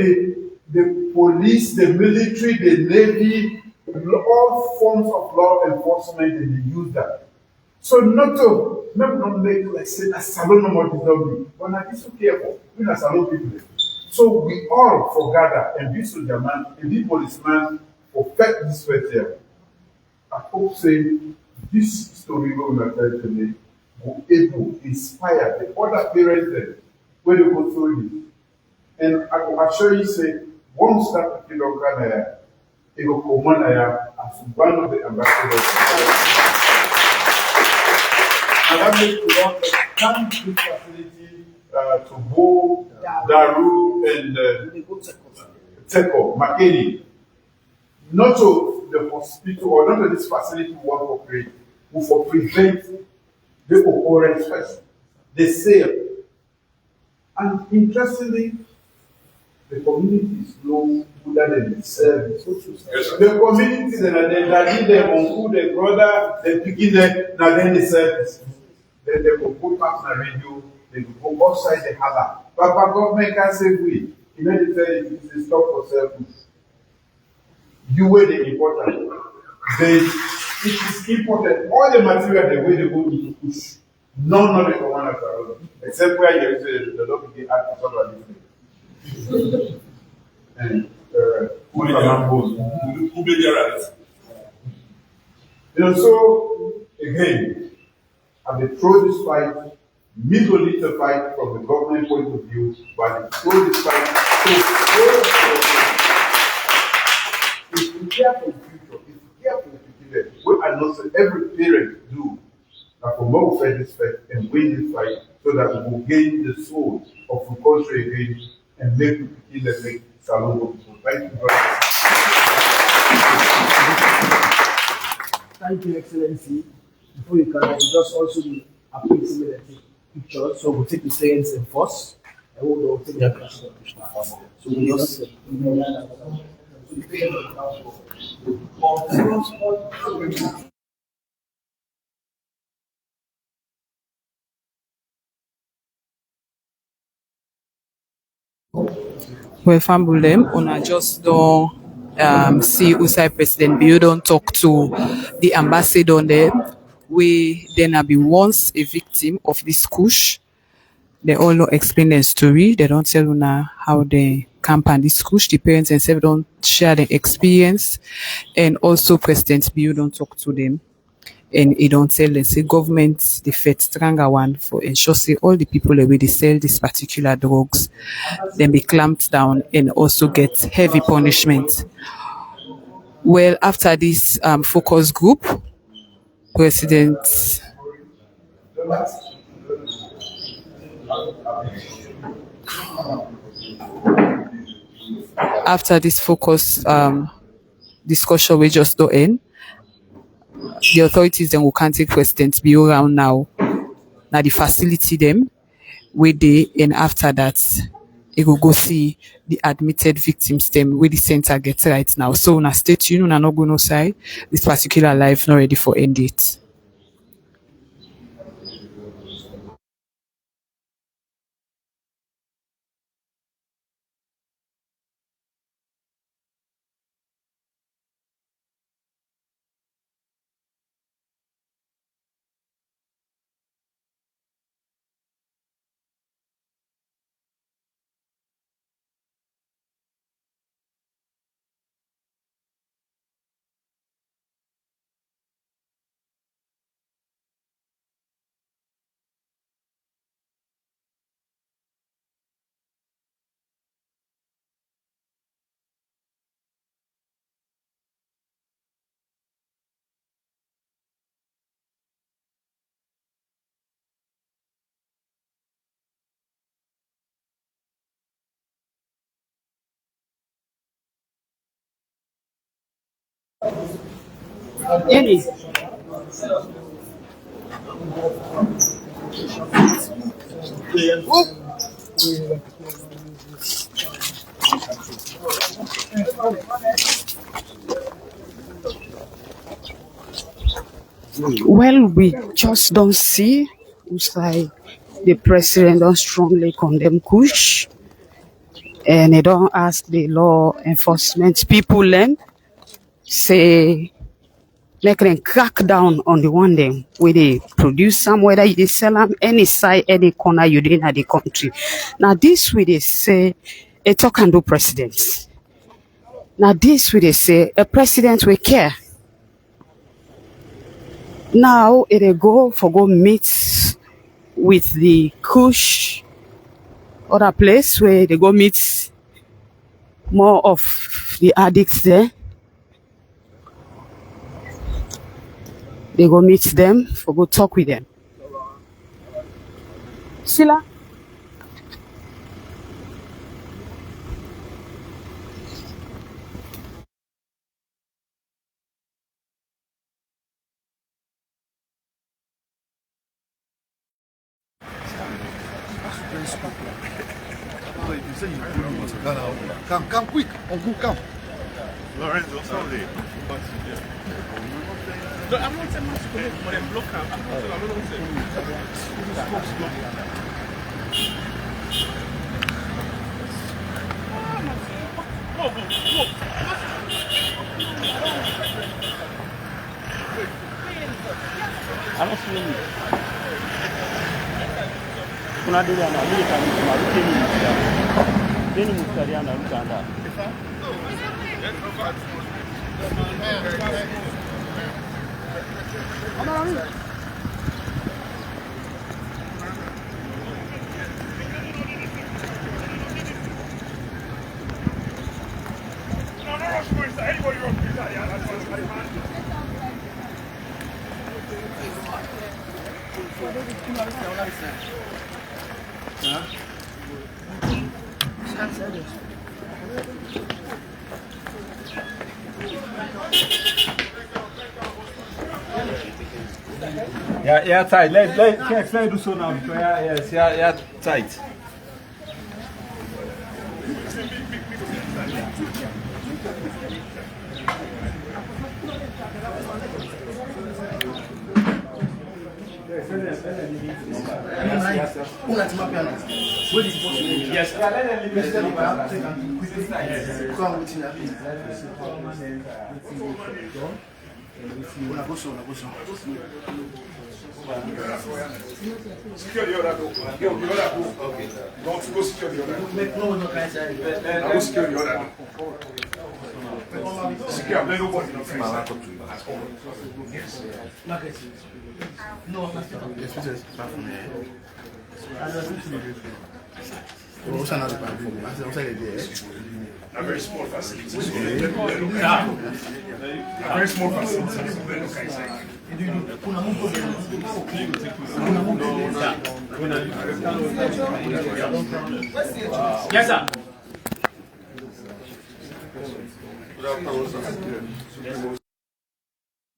the police, the military, the navy, all forms of law enforcement, and they use that. So not make like say a salon no more dissolve. But now it's so careful. We are salon people. So we all forgather and be soldier man, and be policeman for fact this first year. I hope say this story we will tell today will able inspire the other parents then when they go through it. And I will assure you say once start to feel okay, it will come on as one of the ambassadors. And that makes we want to expand this facility to Bo, Daru, and Teko, Makeni. Not to the hospital or not to this facility we want to create, we for prevent the occurrence first, the sale. And interestingly, the community is no gooder than themselves. The community that they them on who the brother, they begin them, now then the service. Then they will go back to the radio, they will go outside the holler. But government can't say we. You know, they tell you it's a stop for service. You weigh the important. It is important. All the material the way they go into push. None of the commanders are on. Except where you say the Lord begin act to somebody. And you know, so again, I will throw this fight, meet a little fight from the government point of view, but I throw this fight if we care for the future, if we care for the future, what I know so every parent do that for more fight this fight and win this fight so that we will gain the soul of the country again and make the people make Salon. Thank you very much. Thank you, Excellency. Before you can, just also be appealing to me to take pictures. So we'll take the parents in first, and we'll take their question. So we just Well, Fambulem, una just don't see Usai President Bio don't talk to the ambassador there. We then have been once a victim of this Koosh. They all don't explain their story. They don't tell una how they camp on this Koosh. The parents themselves don't share their experience. And also President Bio don't talk to them. And he don't tell them, say government, the Fed stronger one for ensure say all the people where they sell these particular drugs, then be clamped down and also get heavy punishment. Well, after this focus group, President after this focus discussion we just don't end, the authorities then will can't take President Bio around now the facility them where they, and after that it will go see the admitted victims them where the center gets right now. So now stay tuned, una not go no side. This particular live not ready for end date. Any. Well, we just don't see. It's like the president don't strongly condemn Koosh, and they don't ask the law enforcement people then say make them crack down on the one them where they produce some, whether you sell them any side, any corner you in the country. Now this way they say a talk and do president. Now this we they say a president will care. Now it go meet with the Koosh, other place where they go meet more of the addicts there. They go meet them for go talk with them. Sheila. Come quick. Uncle, come. Lorenzo, sorry. No, I'm not saying much for them block out. I'm not I don't see any. Kuna dili analika ni mstari. Deni mstari analika anda. Yeah, tight. Let's do so now. Yes, yeah, tight. Yes. secure the other door. Okay. Don't go secure the other door. I'll go secure the other door. Secure, let nobody know. Yes. No, a very small facility. A very small facility. Yes, sir.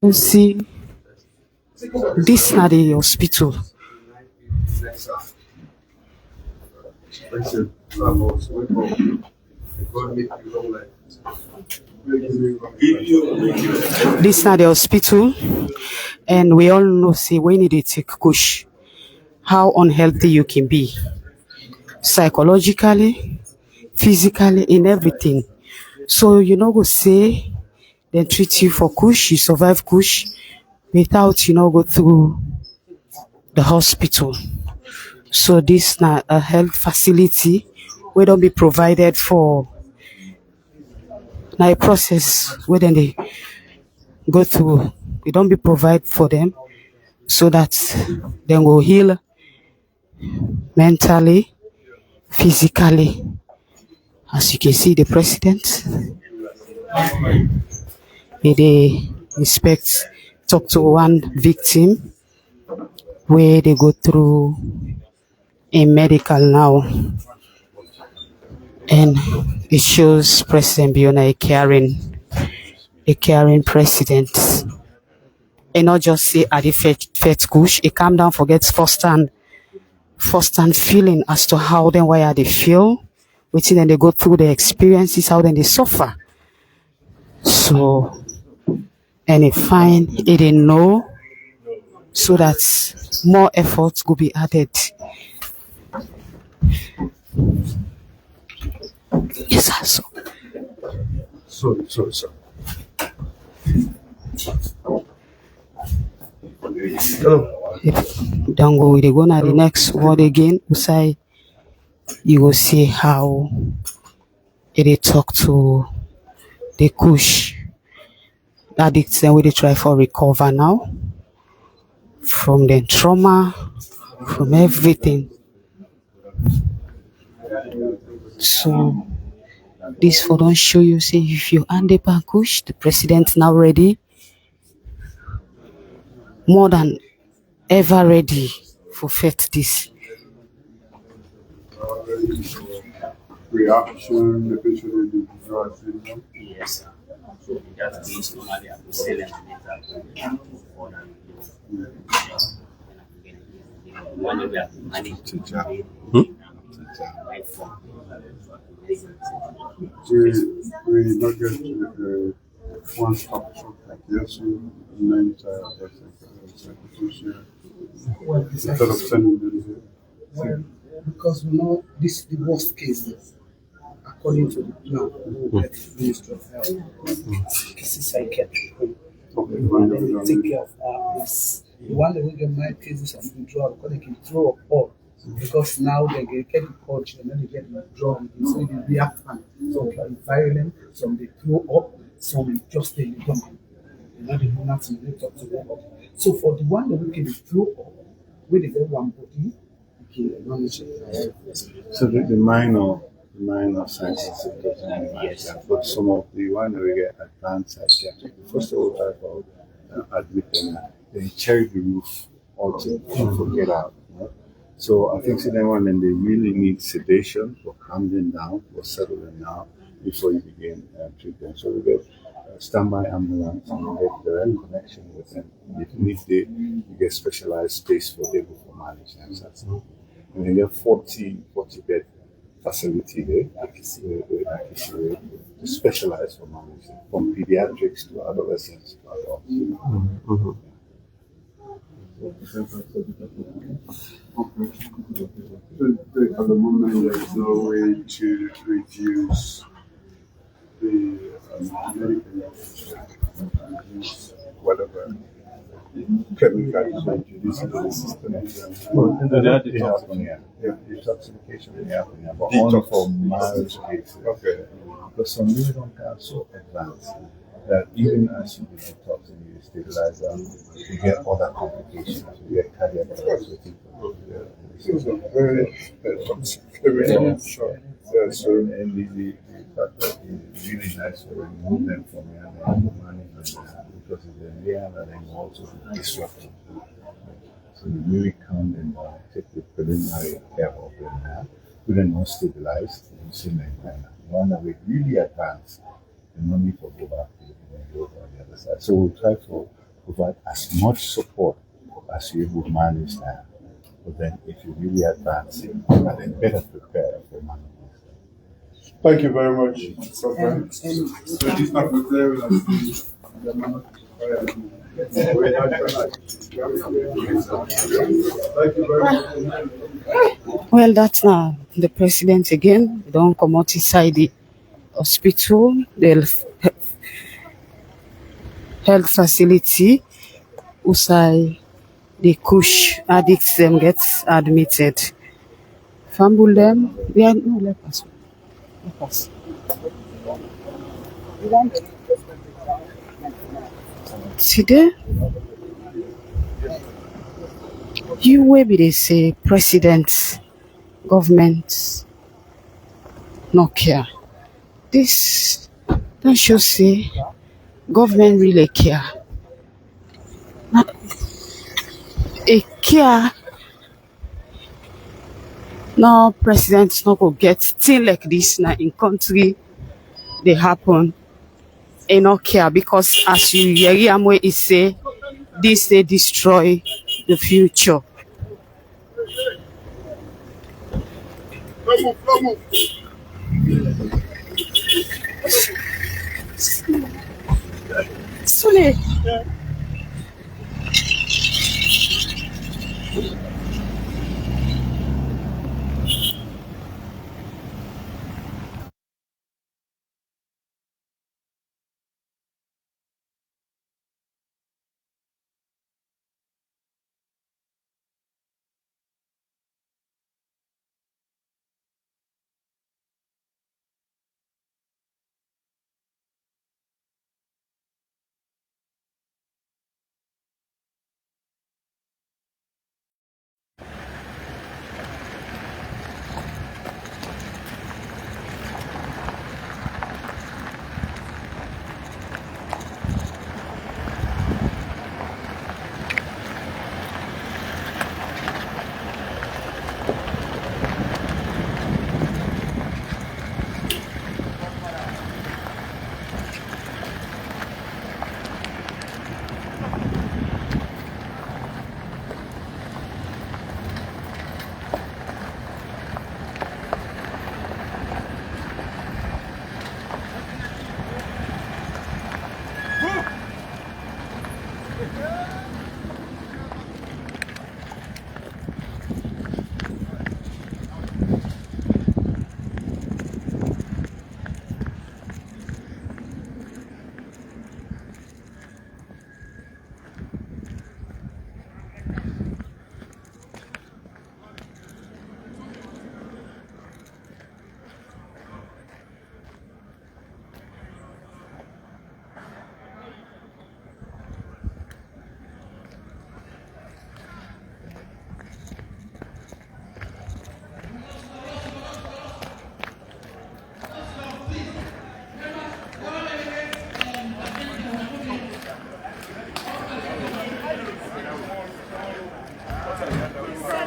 You see, this not the hospital. This not the hospital, and we all know, see, when they take Koosh, how unhealthy you can be, psychologically, physically, in everything. So you know, go say, they treat you for Koosh, you survive Koosh, without go through the hospital. So this not a health facility where don't be provided for. Now a process where then they go through, we don't be provide for them so that they will heal mentally, physically. As you can see, the president, they inspect, talk to one victim where they go through a medical now, and it shows President Leone a caring president, and not just say at the fet Koosh, it calm down, forgets first hand feeling as to how then why are they feel, waiting then they go through the experiences, how then they suffer. So, and they find it they know, so that more efforts will be added. Yes, sir. Sorry. Hello. Don't go, they go now the next word again. Usai, you will see how They talk to the Koosh addicts and we they try for recover now from the trauma, from everything. So this for don't show you say if you hand the Koosh, the president now ready, more than ever ready for fight this. Reaction, especially the visual syndrome. Yes, sir. So in that case, normally I will sell them later for that. One day we have to manage to right from. We not get to one stop shop like yes, you meant instead of sending them Well, because we know this is the worst case, according to the plan, we will get Ministry of Health. Cases psychiatric. And then they take care of this. The one that will get my cases of withdrawal because they can throw up all. Because now they get the culture and then they get withdrawn. So they react and some are violent, some they throw up, some just stay in the dormant. You know, they do nothing, they talk to them. So for the one that we can throw up, we get one body, okay, acknowledge it. So the minor science and symptoms and but some of the one that we get advanced psychiatric. First of all, try for admit them, then cherry the roof until people get out. You know? So I think so then one then they really need sedation for calm them down, for settle them down before you begin treatment. So we get standby ambulance and you get direct connection with them. If need they, you get specialized space for able for management. And then you get 40 bed facility there, specialized for management, from pediatrics to adolescents to adults. At the moment, there is no way to reduce the whatever chemical they introduce into the system. Detoxification may happen, but only for mild cases. Okay. Because some neurons are so advanced that even as you detox and you stabilize them, you get other complications. You get cardiac arrest. Very sure. So, and the fact that it's really nice to remove them from your management because it's a layer that then also disruptive. So you really come and take the preliminary care of them now. We then not stabilized and see them kind of one that we really advanced and no need for go back to go on the other side. So we'll try to provide as much support as you would manage now. But then if you really advance it, and then better prepare for management. Thank you very much. So this not there Thank you very much. Well, that's now the president again. They don't come out inside the hospital, the health facility, usai the Koosh addicts them gets admitted. Fumble them. We are no let us. Let us. See there? You will be they say president, government, no care. This don't show say government really care. Not a care. No president not go get thing like this now in country they happen. They not care because as you hear Amwe is say this they destroy the future. Sule.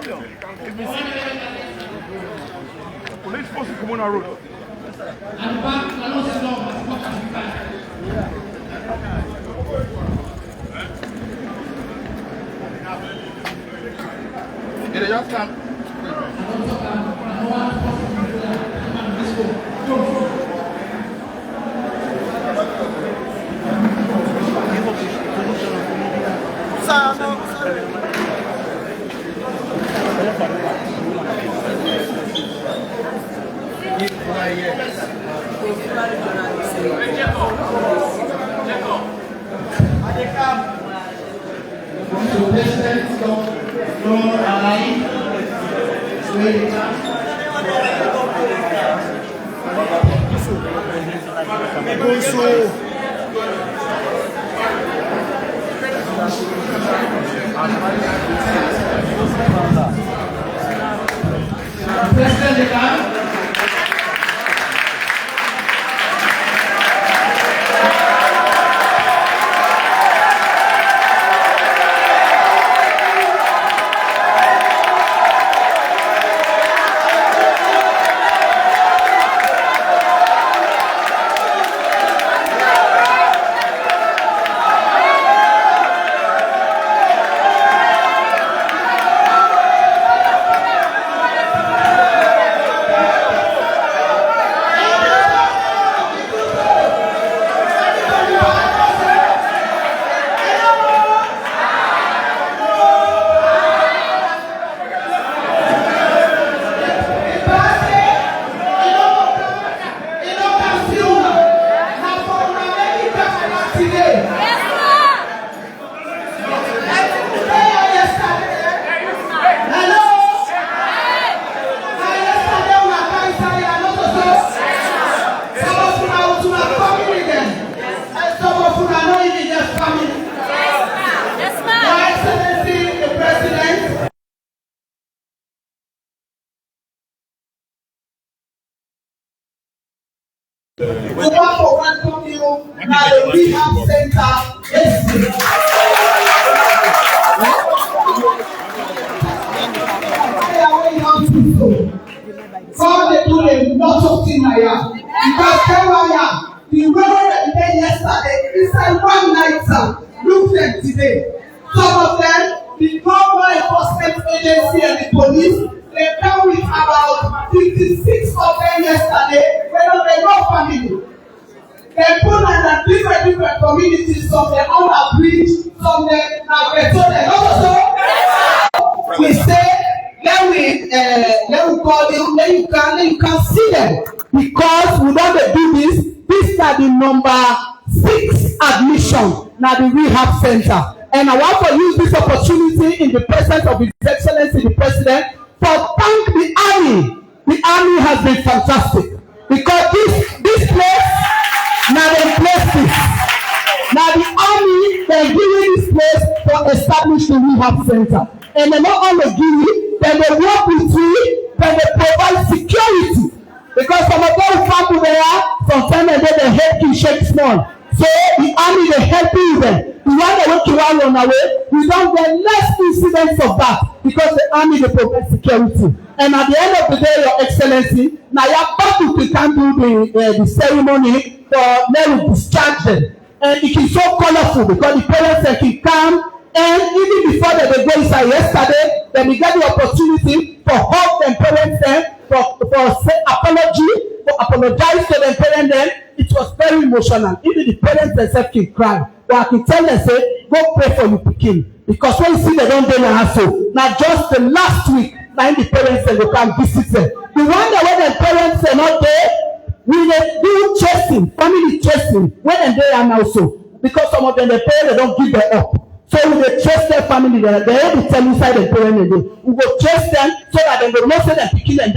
Police force come on the road. Ele já está. We want to welcome you now the rehab center. God they do a lot of things here. Because the way they did yesterday inside one night, look them today. Some of them, the law enforcement agency and the police, they come with about 56 of them yesterday. They no family. They put under different communities. Some they on a bridge, some they are better. We say let we call them. Then you can see them because we don't do this. This is the number 6 admission now the rehab center. And I want to use this opportunity in the presence of His Excellency the President for thank the army. The army has been fantastic because this place now the places. Now the army they giving this place for establish the rehab center. And they not only give it, then they work with you, then they provide security. Because some of them come there, sometimes they help you shake small. So the army they help you with them. The one that went to run away, we don't get less incidents of that because the army they provide security. And at the end of the day, Your Excellency, now you have got to can do the ceremony for them to discharge them. And it is so colorful because the parents can come. And even before they go inside yesterday, then we get the opportunity to hug them parents them, for say apology, for apologize to them parents them. It was very emotional. Even the parents themselves can cry. But I can tell them, say, go pray for your pikin. Because when you see they don't do the hassle, now just the last week, now the parents they can visit them. The one that when the parents are not there, we do chasing, family chasing, when they are now so. Because some of them they pay, they don't give them up. So we will chase their family. They will tell inside the parent. We will chase them so that they will not say them picking and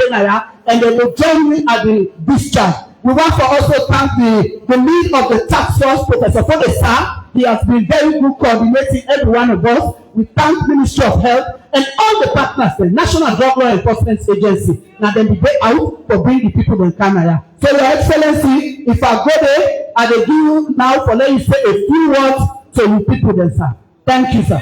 and they will join me at the discharge. We want to also thank the lead of the task force, Professor Podesa. He has been very good coordinating every one of us. We thank Ministry of Health and all the partners, the National Drug Law Enforcement Agency. Now then be out to bring the people in Canada. So Your Excellency, if I go there, I will give you now for let you say a few words to the people there, sir. Thank you, sir.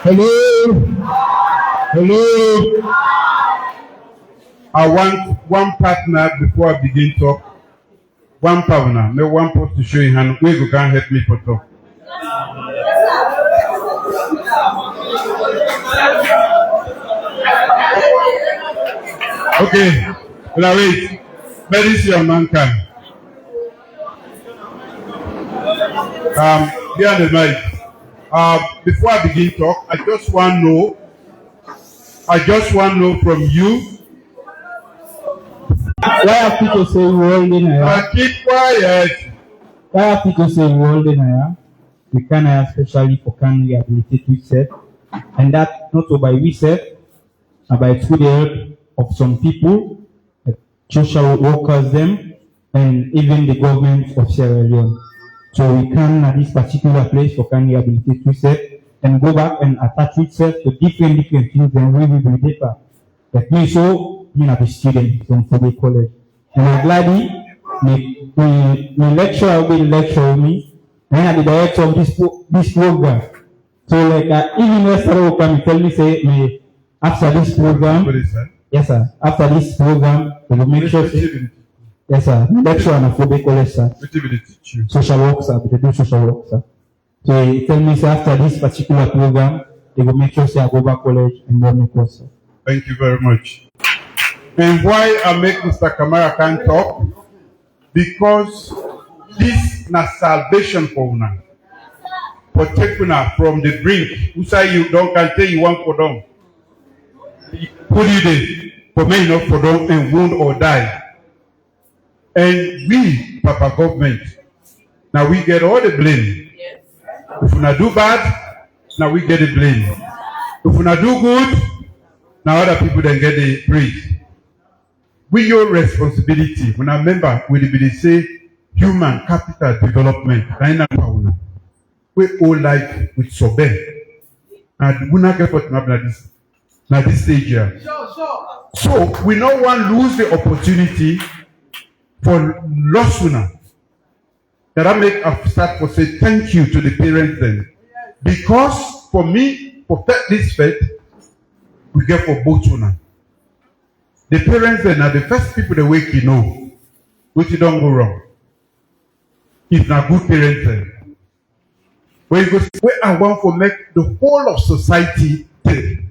Hello. Hello. I want one partner before I begin talk. One partner. No one post to show you hand. Where you can help me for talk. Okay. Now wait. Where is your mankind? Behind the mic. Before I begin talk, I just want to know from you. Why have people say world in here? Keep quiet. Why have people say world in here? We can especially for can rehabilitate itself, and that not by itself, but by through the help of some people, like social workers them, and even the government of Sierra Leone. So we can at this particular place for can rehabilitate itself and go back and attach itself to different things and we will be deeper. Like me, so me as a student from the college. And I'm glad me lecturer will lecture me, and I'm the director of this program. So like even yesterday will come and tell me say me after this program, yes sir, after this program we will make sure yes sir, lecturer and for the college sir. Social work sir, they do social work sir. So he tell me say after this particular program, they will make sure say I go back college and then make course sir. Thank you very much. And why I make Mr. Kamara can't talk? Because this na salvation for una. Protect una from the brink. Who say you don't can tell you one for them. Put you there for me not for them and wound or die. And we, Papa government, now we get all the blame. If una do bad, now we get the blame. If una do good, now other people then get the praise. We your responsibility. When I remember, we say human capital development. We all like with Sobe. And we not get what now this stage here. So we no one lose the opportunity for lost winner. That I make a start for say thank you to the parents then. Because for me, for this faith, we get for both children. The parents then are the first people that wake you know, which you don't go wrong. If not good parents then. When you go, where I want to make the whole of society tell. You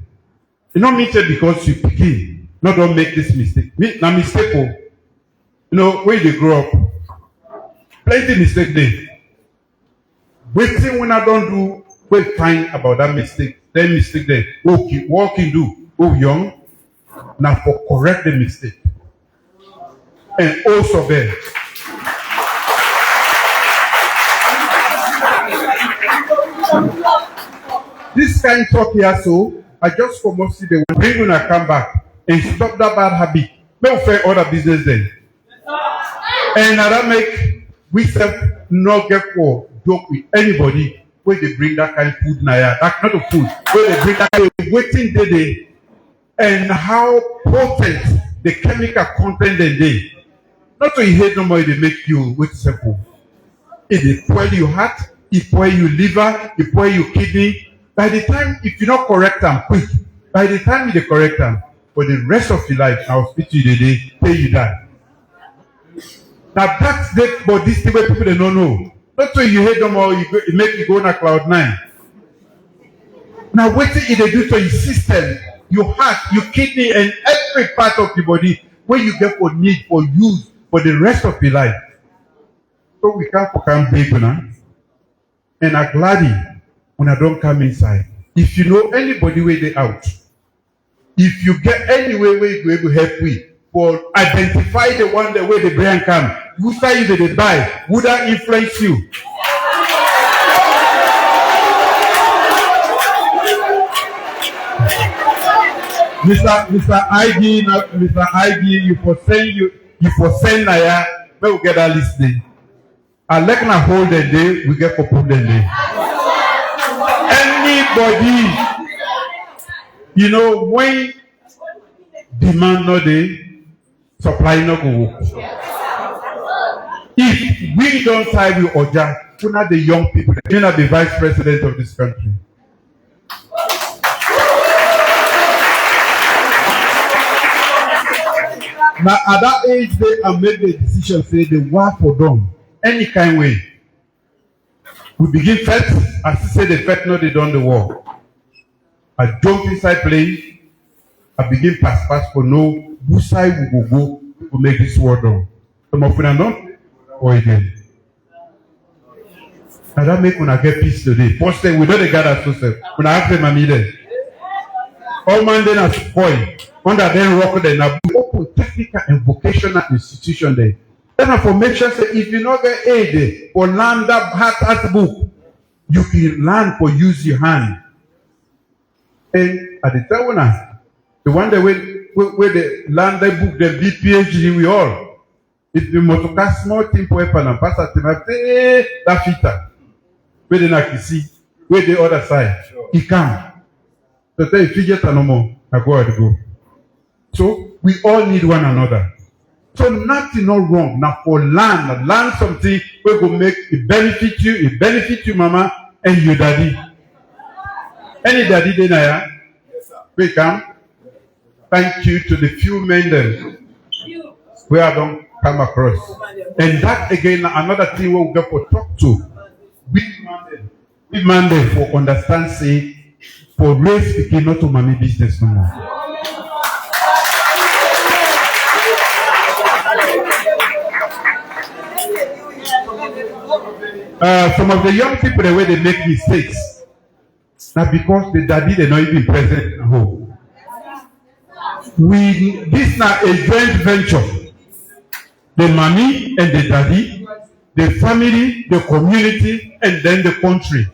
not mean it because you begin. No, don't make this mistake. Now mistake. You know, when they grow up, plenty mistake there. Waiting when I don't do, we fine about that mistake. Then mistake there. Okay, what can do? Oh, young. Now for correct the mistake. And also there. This kind of talk here, so I just come up see the bring when I come back and stop that bad habit. May fair other business then. And that make we self not get for joke with anybody when they bring that kind of food now. That's not a food. When they bring that kind of waiting day and how potent the chemical content in they. Not so you hate no more, they make you with simple. It spoil your heart, it spoil your liver, it spoil your kidney. By the time, if you not correct them quick, by the time you correct them, for the rest of your life, I'll speak to you the day, till you die. Now that's the but this thing where people they don't know. Not so you hate them or it make you go on a cloud 9. Now what did they do to your system, your heart, your kidney, and every part of your body where you get for need for use for the rest of your life. So we can't become big now. And I'm glad when I don't come inside. If you know anybody where they out, if you get anywhere where you able to help with, for identify the one the way the brain come, who say you they buy, would that influence you? Mr. IG, you for send Naya, we will get that listening. I like na hold the day, we get for put the day. Anybody, you know, when demand no day, supply no go. If we don't side with Oja, we're not the young people, we're not the vice president of this country. Now, at that age, they have made the decision, say they work for them, any kind way. We begin first, as I say, the first, no, they done the war. I jump inside plane, I begin pass for no, who side we go to make this war done. Some of them not, or again. And that make when I get peace today. First thing, we don't gather ourselves. When I have them, I'm there. All man then are spoiled. Under them rock them now. Open technical and vocational institution there. Then for make sure say if you not get aid for learn that heart book, you can learn for use your hand. And at the time the one that where they learn that book, they be PhD we all. If you must cast small thing for weapon and pass at them, that fitter. Where they not see, where the other side, he come. So tell you get no more, I go. So we all need one another. So nothing not wrong. Now for learn something we go make it benefit you, mama, and your daddy. Any daddy then I we come. Thank you to the few men then we I don't come across. And that again another thing we'll get for talk to. Big man for understand say for race became not to mommy business no more. Some of the young people, the way they make mistakes, now because the daddy they're not even present at home. This now a joint venture. The mommy and the daddy, the family, the community, and then the country.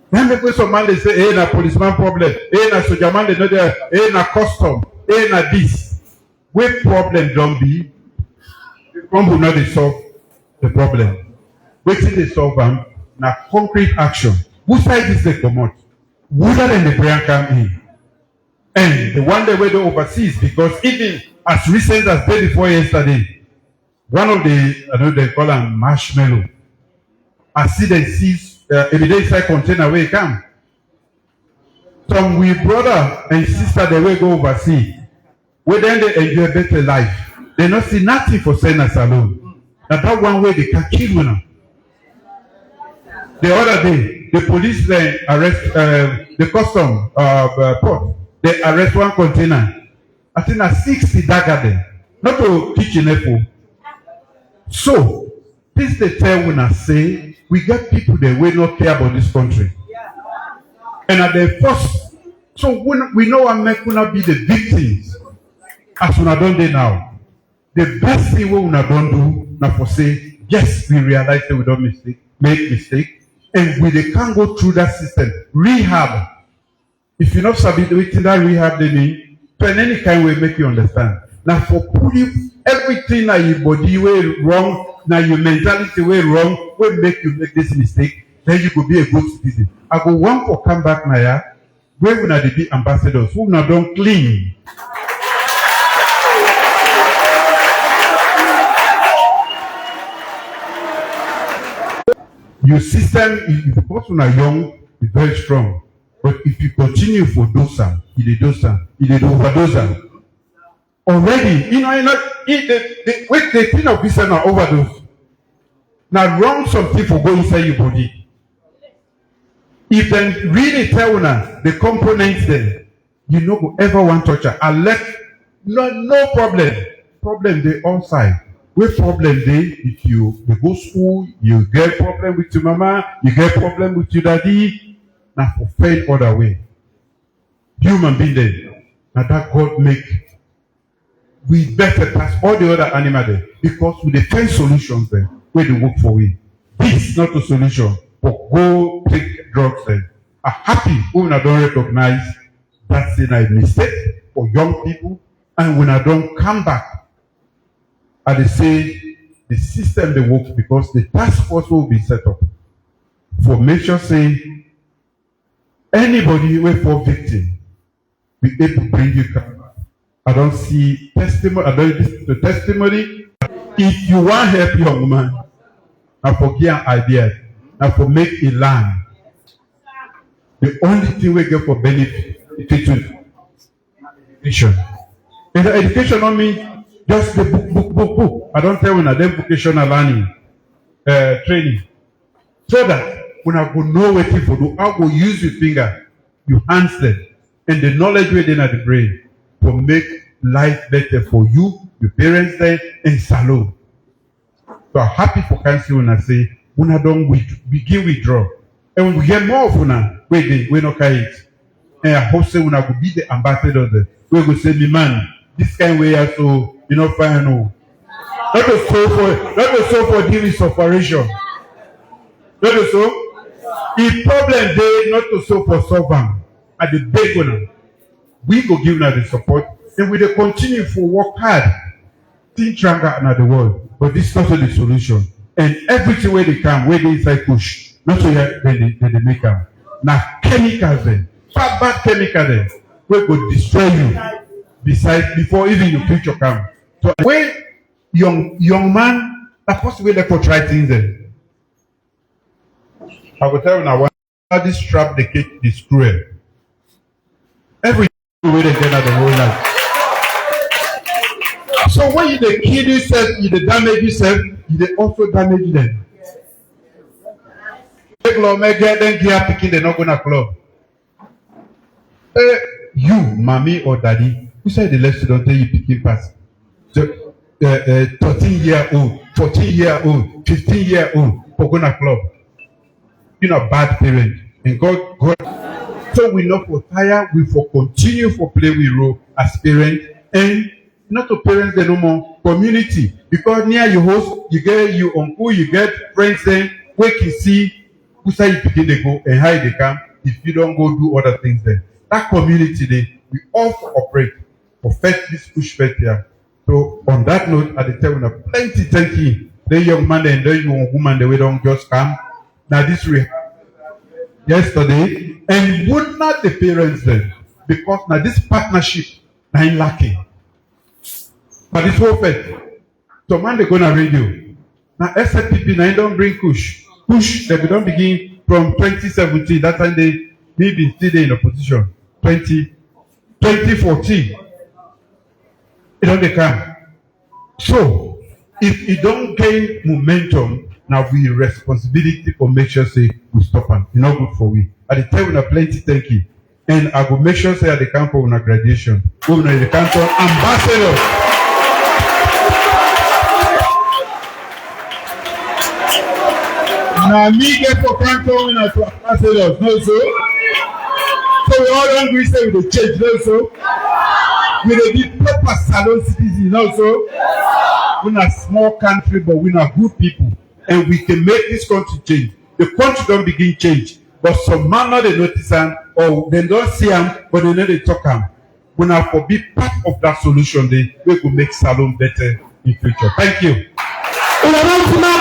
Then because some man they say, hey, na policeman problem, hey, na soldier man they know there, hey, na custom, hey, na this. Where problem don't be, the will not solve the problem. Waiting they solve them na concrete action. Who side is the commode? Whether than the brand come in. And the one that were the overseas, because even as recent as day before yesterday, one of the, I know they call them marshmallow. I see they see every day inside container where it come. Some we brother and sister they will go overseas. Where then they enjoy better life. They not see nothing for saying us alone. That one way they can kill you now. The other day, the police then arrest the custom port. They arrest one container. I think a 60 dagger there. Not to teach in April. So, this the tell when I say we get people that will not care about this country. And at the first, so we know what make una be the victims as una done there now. The best thing we una don't do now for say, yes, we realize that we don't make mistake. And we they can't go through that system. Rehab. If you not submit within that rehab, they mean, in any kind way make you understand. Now for putting everything that your body way wrong, now your mentality way wrong, will make you make this mistake, then you could be a good citizen. I go one for come back now, where will they be ambassadors? Who now don't clean? Your system, if the person are young, is very strong. But if you continue for dosa, it overdose. Already, the thing of this now overdose. Now wrong something for go inside your body. If they really tell us the components there, you no ever want to touch her. Unless no problem. Problem they outside. Where problem they if you go school, you get problem with your mama, you get problem with your daddy. Now for fail other way. Human being there. Now that God make we better pass all the other animals there. Because we find solutions there where they work for we. This is not a solution. But go take drugs there. I'm happy when I don't recognize that's a mistake for young people. And when I don't come back, and they say the system they work because the task force will be set up for make sure say anybody who fall victim be able to bring you back. I don't see testimony. I don't listen to testimony. If you want help young man, and for give ideas, and for make a land. The only thing we get for benefit is education. And the education don't mean just the book. I don't tell you that them vocational learning, training. So that when I go know what you do, I will use your finger, your hands them, and the knowledge within the brain to make life better for you, your parents there, and salon. So I'm happy for council when I say, when I don't begin withdraw. And when we get more of una, we no carry it. And I hope say when I go be the ambassador there, we go say, me man, this kind of way I so you know fine no. Not to so for dealings of operation. Not to so. If problem there, not to so for solve them. At the big one, we go give them the support, and we dey continue for work hard. Think stronger in the world, but this is also the solution. And everything where they come, where they inside push, not so they make them. Now chemicals then, bad chemicals then, we go destroy you. Besides, before even your future come. So when young man, that's first way they could try things then. I will tell you now, how this trap the cake is cruel. Every way they get out the whole life. So when you dey kill yourself, you dey damage yourself, you dey also damage them. Make law make get them gear picking, they not gonna club. You, mommy or daddy, who said the left don't tell you picking pass? So 13-year-old, 14-year-old, 15-year-old, for gonna club. You're not bad parent, and God. So we not for tire, we for continue for play we role as parent and. Not to parents the no more community because near your host you get your uncle, you get friends then where you see who say you begin they go and how they come if you don't go do other things there. That community there we all operate for first this push first here. So on that note, at the time when plenty thank you. The young man and the young woman they don't just come. Now this we yesterday and would not the parents then because now this partnership now lacking. But it's whole faith. So man they go on radio. Now SFPP now don't bring Koosh. Koosh they don't begin from 2017. That time they maybe still in opposition. 2014. It don't they come. So if it don't gain momentum, now we responsibility for make sure say we stop them. It's not good for we. At the time we have plenty thank you. And I will make sure say at the camp for our graduation. We will the council ambassador. Now me get for council winner to ambassadors, no so. So we all don't agree say we dey change, no so. We dey be proper salon citizens, no so. We're a small country, but we're good people, and we can make this country change. The country don't begin change, but some man not they notice them or they don't see them, but they know they talk them. We now for be part of that solution. They we will make salon better in future. Thank you. Una máxima,